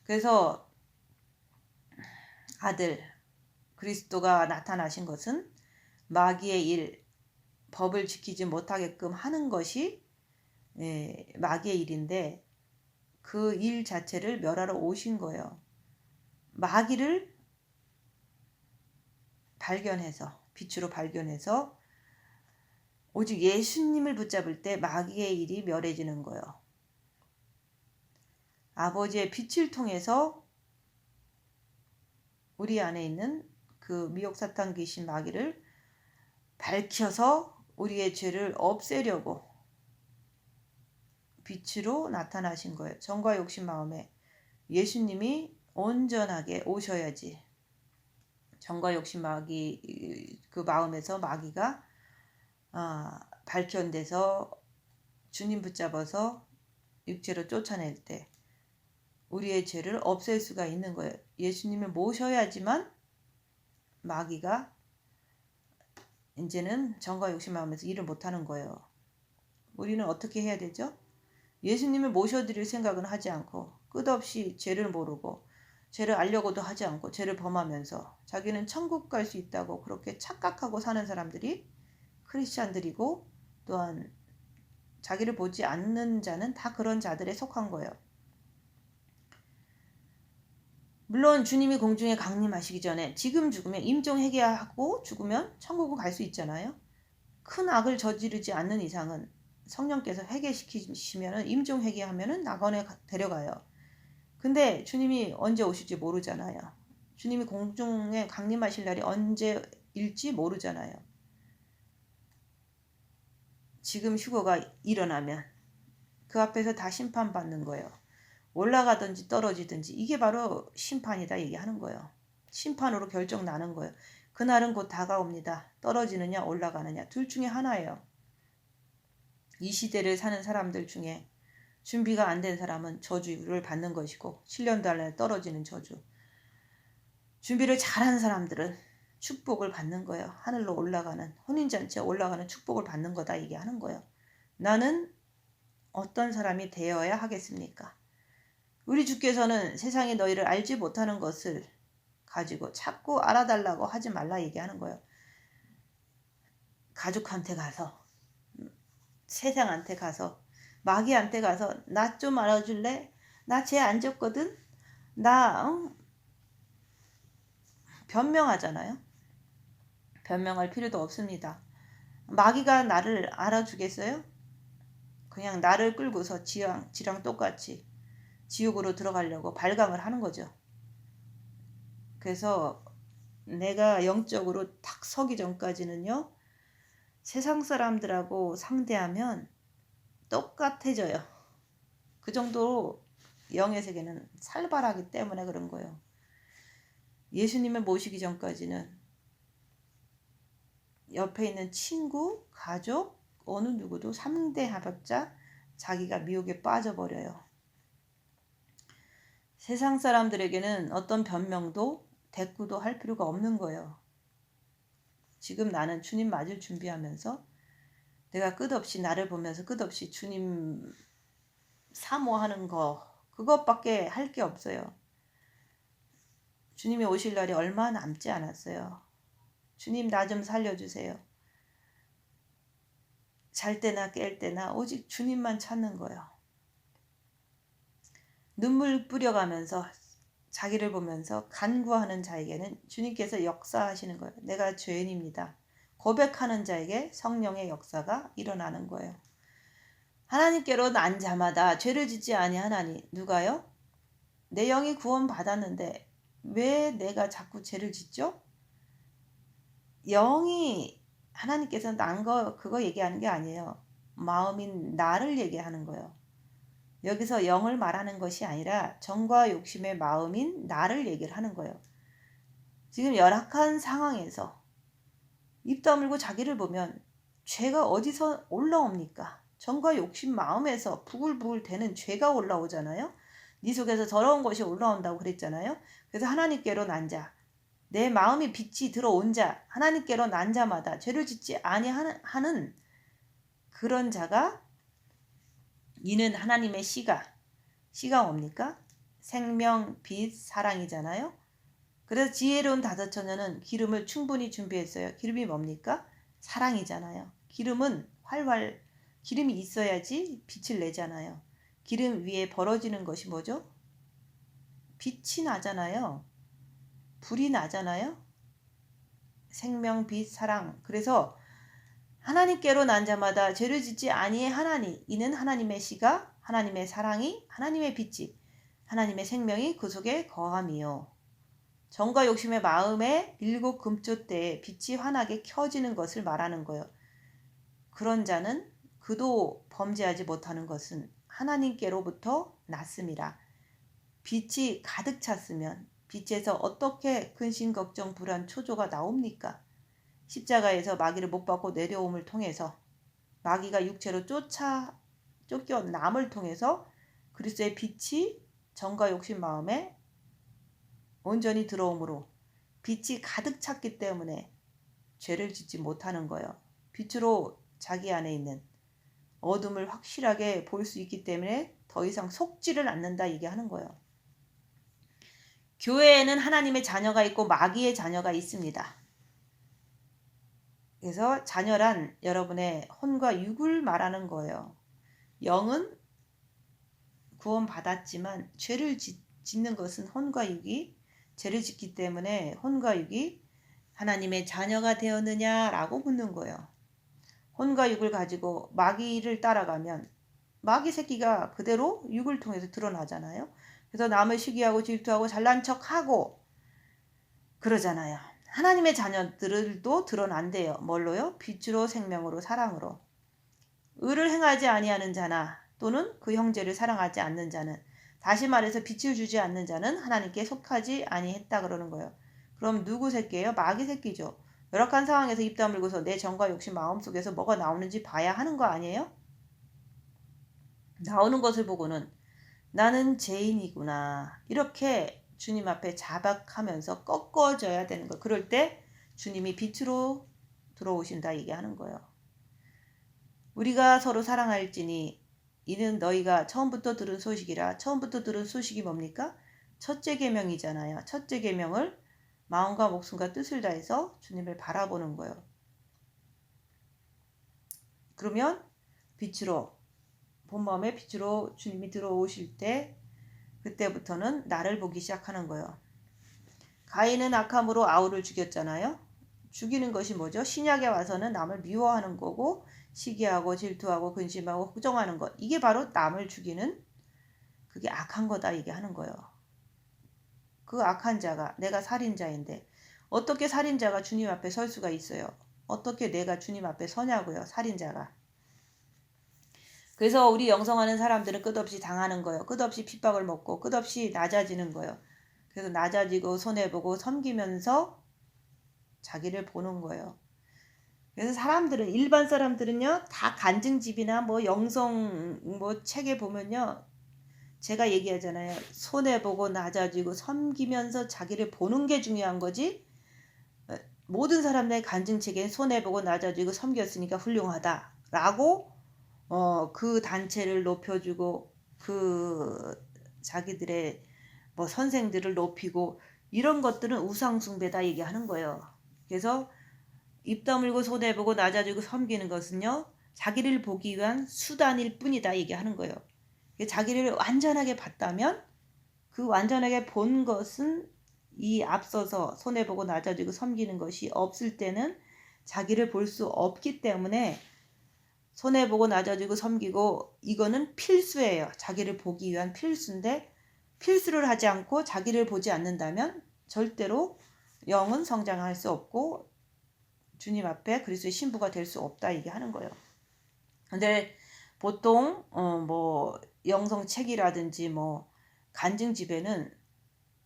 그래서 아들 그리스도가 나타나신 것은 마귀의 일, 법을 지키지 못하게끔 하는 것이 마귀의 일인데 그 일 자체를 멸하러 오신 거예요. 마귀를 발견해서 빛으로 발견해서 오직 예수님을 붙잡을 때 마귀의 일이 멸해지는 거예요. 아버지의 빛을 통해서 우리 안에 있는 그 미혹 사탄 귀신 마귀를 밝혀서 우리의 죄를 없애려고 빛으로 나타나신 거예요. 정과 욕심 마음에 예수님이 온전하게 오셔야지 정과 욕심 마귀 그 마음에서 마귀가 발견돼서 주님 붙잡아서 육체로 쫓아낼 때 우리의 죄를 없앨 수가 있는 거예요. 예수님을 모셔야지만 마귀가 이제는 정과 욕심 마음에서 일을 못하는 거예요. 우리는 어떻게 해야 되죠? 예수님을 모셔드릴 생각은 하지 않고 끝없이 죄를 모르고 죄를 알려고도 하지 않고 죄를 범하면서 자기는 천국 갈 수 있다고 그렇게 착각하고 사는 사람들이 크리스찬들이고 또한 자기를 보지 않는 자는 다 그런 자들에 속한 거예요. 물론 주님이 공중에 강림하시기 전에 지금 죽으면 임종회개하고 죽으면 천국을 갈 수 있잖아요. 큰 악을 저지르지 않는 이상은 성령께서 회개시키시면 임종회개하면 낙원에 데려가요. 근데 주님이 언제 오실지 모르잖아요. 주님이 공중에 강림하실 날이 언제일지 모르잖아요. 지금 휴거가 일어나면 그 앞에서 다 심판받는 거예요. 올라가든지 떨어지든지 이게 바로 심판이다 얘기하는 거예요. 심판으로 결정 나는 거예요. 그날은 곧 다가옵니다. 떨어지느냐 올라가느냐 둘 중에 하나예요. 이 시대를 사는 사람들 중에 준비가 안 된 사람은 저주를 받는 것이고 7년도 안에 떨어지는 저주. 준비를 잘한 사람들은 축복을 받는 거예요. 하늘로 올라가는 혼인잔치에 올라가는 축복을 받는 거다 얘기하는 거예요. 나는 어떤 사람이 되어야 하겠습니까? 우리 주께서는 세상이 너희를 알지 못하는 것을 가지고 자꾸 알아달라고 하지 말라 얘기하는 거예요. 가족한테 가서, 세상한테 가서, 마귀한테 가서 나 좀 알아줄래? 나 죄 안 졌거든? 나 변명하잖아요. 변명할 필요도 없습니다. 마귀가 나를 알아주겠어요? 그냥 나를 끌고서 지랑 똑같이 지옥으로 들어가려고 발광을 하는 거죠. 그래서 내가 영적으로 탁 서기 전까지는요. 세상 사람들하고 상대하면 똑같아져요. 그 정도로 영의 세계는 살벌하기 때문에 그런 거예요. 예수님을 모시기 전까지는 옆에 있는 친구, 가족, 어느 누구도 상대해봤자 자기가 미혹에 빠져버려요. 세상 사람들에게는 어떤 변명도 대꾸도 할 필요가 없는 거예요. 지금 나는 주님 맞을 준비하면서 내가 끝없이 나를 보면서 끝없이 주님 사모하는 거 그것밖에 할 게 없어요. 주님이 오실 날이 얼마 남지 않았어요. 주님 나 좀 살려주세요. 잘 때나 깰 때나 오직 주님만 찾는 거예요. 눈물 뿌려가면서 자기를 보면서 간구하는 자에게는 주님께서 역사하시는 거예요. 내가 죄인입니다. 고백하는 자에게 성령의 역사가 일어나는 거예요. 하나님께로 난 자마다 죄를 짓지 아니하나니 누가요? 내 영이 구원받았는데 왜 내가 자꾸 죄를 짓죠? 영이 하나님께서 난 거 그거 얘기하는 게 아니에요. 마음인 나를 얘기하는 거예요. 여기서 영을 말하는 것이 아니라 정과 욕심의 마음인 나를 얘기를 하는 거예요. 지금 열악한 상황에서 입 다물고 자기를 보면 죄가 어디서 올라옵니까? 정과 욕심 마음에서 부글부글 대는 죄가 올라오잖아요. 네 속에서 더러운 것이 올라온다고 그랬잖아요. 그래서 하나님께로 난 자, 내 마음이 빛이 들어온 자, 하나님께로 난 자마다 죄를 짓지 아니하는 그런 자가 이는 하나님의 씨가 뭡니까? 생명, 빛, 사랑이잖아요. 그래서 지혜로운 다섯 처녀는 기름을 충분히 준비했어요. 기름이 뭡니까? 사랑이잖아요. 기름은 기름이 있어야지 빛을 내잖아요. 기름 위에 벌어지는 것이 뭐죠? 빛이 나잖아요. 불이 나잖아요. 생명, 빛, 사랑. 그래서 하나님께로 난 자마다 죄를 짓지 아니하나니 이는 하나님의 씨가 하나님의 사랑이 하나님의 빛이 하나님의 생명이 그 속에 거함이요. 정과 욕심의 마음에 일곱 금조대에 빛이 환하게 켜지는 것을 말하는 거예요. 그런 자는 그도 범죄하지 못하는 것은 하나님께로부터 났음이라. 빛이 가득 찼으면 빛에서 어떻게 근심, 걱정, 불안, 초조가 나옵니까? 십자가에서 마귀를 못 받고 내려옴을 통해서 마귀가 육체로 쫓겨남을 통해서 그리스도의 빛이 정과 욕심 마음에 온전히 들어옴으로 빛이 가득 찼기 때문에 죄를 짓지 못하는 거예요. 빛으로 자기 안에 있는 어둠을 확실하게 볼 수 있기 때문에 더 이상 속지를 않는다 얘기하는 거예요. 교회에는 하나님의 자녀가 있고 마귀의 자녀가 있습니다. 그래서 자녀란 여러분의 혼과 육을 말하는 거예요. 영은 구원받았지만 죄를 짓는 것은 혼과 육이 죄를 짓기 때문에 혼과 육이 하나님의 자녀가 되었느냐라고 묻는 거예요. 혼과 육을 가지고 마귀를 따라가면 마귀 새끼가 그대로 육을 통해서 드러나잖아요. 그래서 남을 시기하고 질투하고 잘난 척하고 그러잖아요. 하나님의 자녀들도 드러난대요. 뭘로요? 빛으로 생명으로 사랑으로. 의를 행하지 아니하는 자나 또는 그 형제를 사랑하지 않는 자는, 다시 말해서 빛을 주지 않는 자는 하나님께 속하지 아니했다 그러는 거예요. 그럼 누구 새끼예요? 마귀 새끼죠. 열악한 상황에서 입 다물고서 내 정과 욕심 마음속에서 뭐가 나오는지 봐야 하는 거 아니에요? 나오는 것을 보고는 나는 죄인이구나 이렇게 주님 앞에 자박하면서 꺾어져야 되는 거예요. 그럴 때 주님이 빛으로 들어오신다 얘기하는 거예요. 우리가 서로 사랑할지니 이는 너희가 처음부터 들은 소식이라. 처음부터 들은 소식이 뭡니까? 첫째 계명이잖아요. 첫째 계명을 마음과 목숨과 뜻을 다해서 주님을 바라보는 거예요. 그러면 빛으로, 본 마음의 빛으로 주님이 들어오실 때 그때부터는 나를 보기 시작하는 거예요. 가인은 악함으로 아우를 죽였잖아요. 죽이는 것이 뭐죠? 신약에 와서는 남을 미워하는 거고 시기하고 질투하고 근심하고 부정하는 것. 이게 바로 남을 죽이는 그게 악한 거다 얘기하는 거예요. 그 악한 자가 내가 살인자인데 어떻게 살인자가 주님 앞에 설 수가 있어요? 어떻게 내가 주님 앞에 서냐고요, 살인자가. 그래서 우리 영성하는 사람들은 끝없이 당하는 거예요. 끝없이 핍박을 먹고 끝없이 낮아지는 거예요. 그래서 낮아지고 손해보고 섬기면서 자기를 보는 거예요. 그래서 사람들은, 일반 사람들은요, 다 간증집이나 뭐 영성 뭐 책에 보면요, 제가 얘기하잖아요. 손해보고 낮아지고 섬기면서 자기를 보는 게 중요한 거지. 모든 사람들의 간증책에 손해보고 낮아지고 섬겼으니까 훌륭하다라고 그 단체를 높여주고 그 자기들의 뭐 선생들을 높이고 이런 것들은 우상숭배다 얘기하는 거예요. 그래서 입 다물고 손해보고 낮아지고 섬기는 것은요, 자기를 보기 위한 수단일 뿐이다 얘기하는 거예요. 자기를 완전하게 봤다면 그 완전하게 본 것은 이 앞서서 손해보고 낮아지고 섬기는 것이 없을 때는 자기를 볼 수 없기 때문에 손해보고 낮아지고 섬기고 이거는 필수예요. 자기를 보기 위한 필수인데 필수를 하지 않고 자기를 보지 않는다면 절대로 영은 성장할 수 없고 주님 앞에 그리스도의 신부가 될 수 없다 얘기하는 거예요. 근데 보통 뭐 영성책이라든지 뭐 간증집에는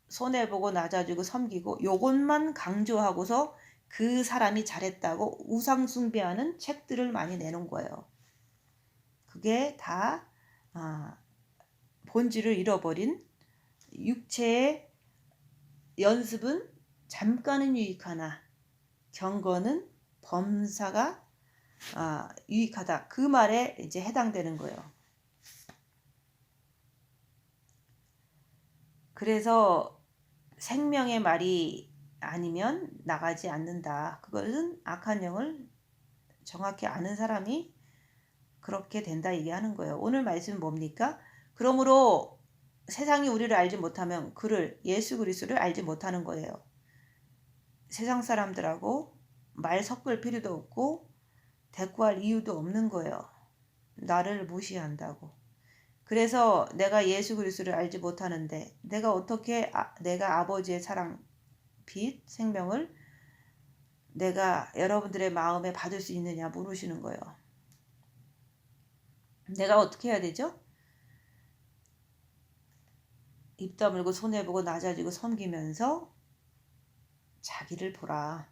손해보고 낮아지고 섬기고 요것만 강조하고서 그 사람이 잘했다고 우상숭배하는 책들을 많이 내놓은 거예요. 그게 다 본질을 잃어버린 육체의 연습은 잠깐은 유익하나 경건은 범사가 유익하다. 그 말에 이제 해당되는 거예요. 그래서 생명의 말이 아니면 나가지 않는다. 그것은 악한 영을 정확히 아는 사람이 그렇게 된다 얘기하는 거예요. 오늘 말씀은 뭡니까? 그러므로 세상이 우리를 알지 못하면 그를, 예수 그리스도를 알지 못하는 거예요. 세상 사람들하고 말 섞을 필요도 없고 대꾸할 이유도 없는 거예요. 나를 무시한다고. 그래서 내가 예수 그리스도를 알지 못하는데 내가 어떻게 내가 아버지의 사랑, 빛, 생명을 내가 여러분들의 마음에 받을 수 있느냐 물으시는 거예요. 내가 어떻게 해야 되죠? 입 다물고 손해보고 낮아지고 섬기면서 자기를 보라.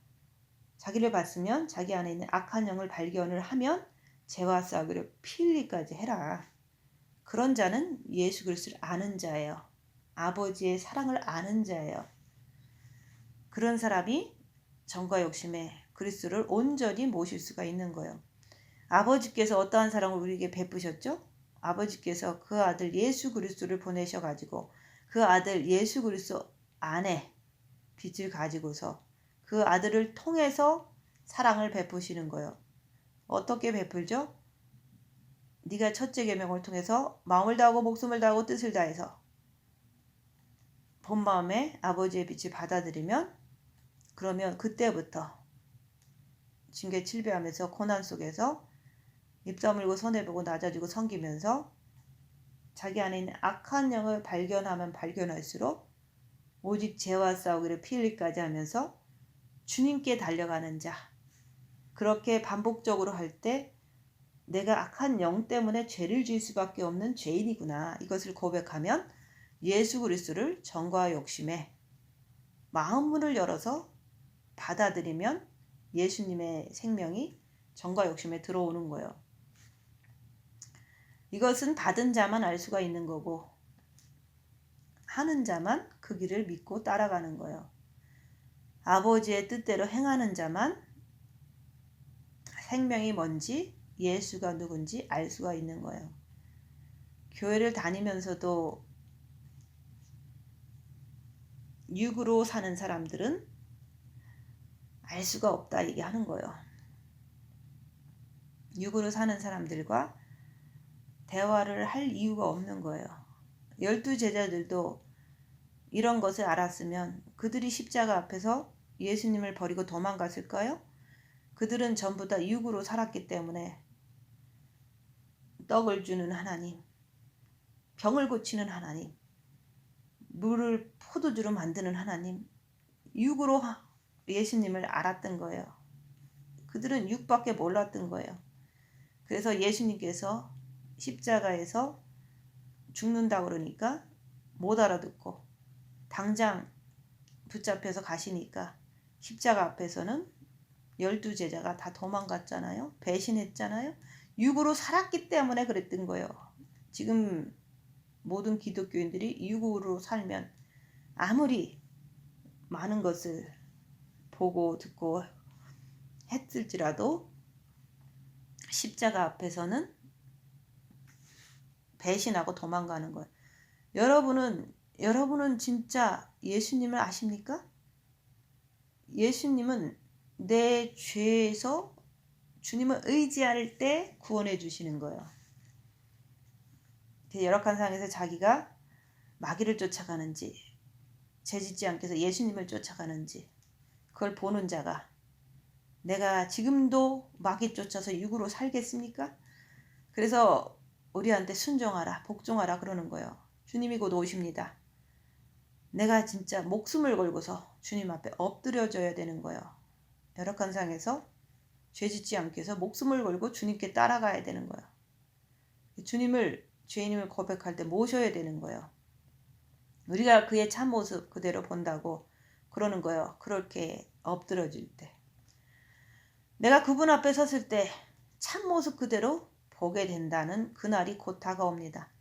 자기를 봤으면 자기 안에 있는 악한 영을 발견을 하면 죄와 싸우기를 필리까지 해라. 그런 자는 예수 그리스도를 아는 자예요. 아버지의 사랑을 아는 자예요. 그런 사람이 정과 욕심에 그리스도를 온전히 모실 수가 있는 거예요. 아버지께서 어떠한 사랑을 우리에게 베푸셨죠? 아버지께서 그 아들 예수 그리스도를 보내셔가지고 그 아들 예수 그리스도 안에 빛을 가지고서 그 아들을 통해서 사랑을 베푸시는 거예요. 어떻게 베풀죠? 네가 첫째 계명을 통해서 마음을 다하고 목숨을 다하고 뜻을 다해서 본 마음에 아버지의 빛을 받아들이면, 그러면 그때부터 징계 칠배하면서 고난 속에서 입 다물고 손해보고 낮아지고 섬기면서 자기 안에 있는 악한 영을 발견하면 발견할수록 오직 죄와 싸우기를 피 흘리까지 하면서 주님께 달려가는 자, 그렇게 반복적으로 할 때 내가 악한 영 때문에 죄를 지을 수밖에 없는 죄인이구나, 이것을 고백하면 예수 그리스도를 정과 욕심에 마음문을 열어서 받아들이면 예수님의 생명이 정과 욕심에 들어오는 거예요. 이것은 받은 자만 알 수가 있는 거고 하는 자만 그 길을 믿고 따라가는 거예요. 아버지의 뜻대로 행하는 자만 생명이 뭔지, 예수가 누군지 알 수가 있는 거예요. 교회를 다니면서도 육으로 사는 사람들은 알 수가 없다 얘기하는 거예요. 육으로 사는 사람들과 대화를 할 이유가 없는 거예요. 12 제자들도 이런 것을 알았으면 그들이 십자가 앞에서 예수님을 버리고 도망갔을까요? 그들은 전부 다 육으로 살았기 때문에 떡을 주는 하나님, 병을 고치는 하나님, 물을 포도주로 만드는 하나님, 육으로 예수님을 알았던 거예요. 그들은 육밖에 몰랐던 거예요. 그래서 예수님께서 십자가에서 죽는다 그러니까 못 알아듣고 당장 붙잡혀서 가시니까 십자가 앞에서는 12 제자가 다 도망갔잖아요. 배신했잖아요. 육으로 살았기 때문에 그랬던 거예요. 지금 모든 기독교인들이 육으로 살면 아무리 많은 것을 보고 듣고 했을지라도 십자가 앞에서는 배신하고 도망가는 거예요. 여러분은 진짜 예수님을 아십니까? 예수님은 내 죄에서 주님을 의지할 때 구원해 주시는 거예요. 열악한 상황에서 자기가 마귀를 쫓아가는지 죄짓지 않게 해서 예수님을 쫓아가는지 그걸 보는 자가 내가 지금도 마귀 쫓아서 육으로 살겠습니까? 그래서 우리한테 순종하라, 복종하라 그러는 거예요. 주님이 곧 오십니다. 내가 진짜 목숨을 걸고서 주님 앞에 엎드려져야 되는 거예요. 열악한 상황에서 죄짓지 않게 해서 목숨을 걸고 주님께 따라가야 되는 거예요. 주님을, 죄인임을 고백할 때 모셔야 되는 거예요. 우리가 그의 참모습 그대로 본다고 그러는 거예요. 그렇게 엎드려질 때. 내가 그분 앞에 섰을 때 참모습 그대로 보게 된다는 그날이 곧 다가옵니다.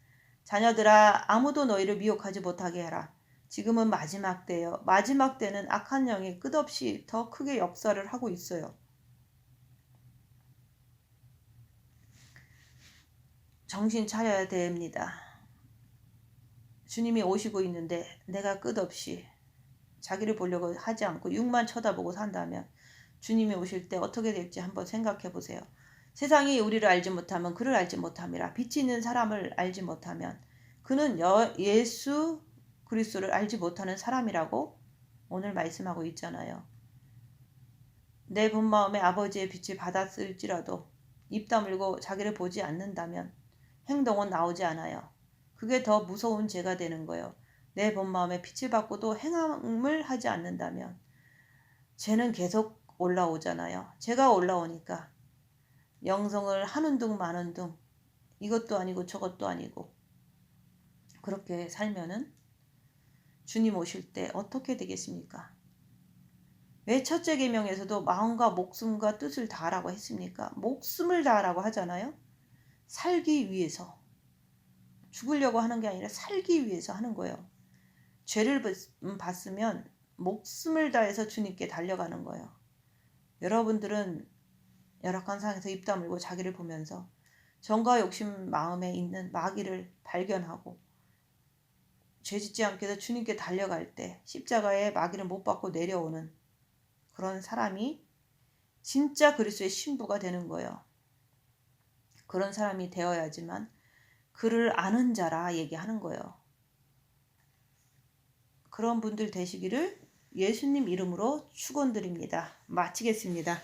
자녀들아, 아무도 너희를 미혹하지 못하게 해라. 지금은 마지막 때예요. 마지막 때는 악한 영이 끝없이 더 크게 역사를 하고 있어요. 정신 차려야 됩니다. 주님이 오시고 있는데 내가 끝없이 자기를 보려고 하지 않고 육만 쳐다보고 산다면 주님이 오실 때 어떻게 될지 한번 생각해 보세요. 세상이 우리를 알지 못하면 그를 알지 못함이라. 빛이 있는 사람을 알지 못하면 그는 예수 그리스도를 알지 못하는 사람이라고 오늘 말씀하고 있잖아요. 내 본 마음에 아버지의 빛을 받았을지라도 입 다물고 자기를 보지 않는다면 행동은 나오지 않아요. 그게 더 무서운 죄가 되는 거예요. 내 본 마음에 빛을 받고도 행함을 하지 않는다면 죄는 계속 올라오잖아요. 죄가 올라오니까 영성을 하는 둥 마는 둥, 이것도 아니고 저것도 아니고 그렇게 살면은 주님 오실 때 어떻게 되겠습니까? 왜 첫째 계명에서도 마음과 목숨과 뜻을 다하라고 했습니까? 목숨을 다하라고 하잖아요. 살기 위해서, 죽으려고 하는 게 아니라 살기 위해서 하는 거예요. 죄를 봤으면 목숨을 다해서 주님께 달려가는 거예요. 여러분들은 열악한 상황에서 입 다물고 자기를 보면서 정과 욕심 마음에 있는 마귀를 발견하고 죄짓지 않게 해서 주님께 달려갈 때 십자가에 마귀를 못 받고 내려오는 그런 사람이 진짜 그리스도의 신부가 되는 거예요. 그런 사람이 되어야지만 그를 아는 자라 얘기하는 거예요. 그런 분들 되시기를 예수님 이름으로 축원드립니다. 마치겠습니다.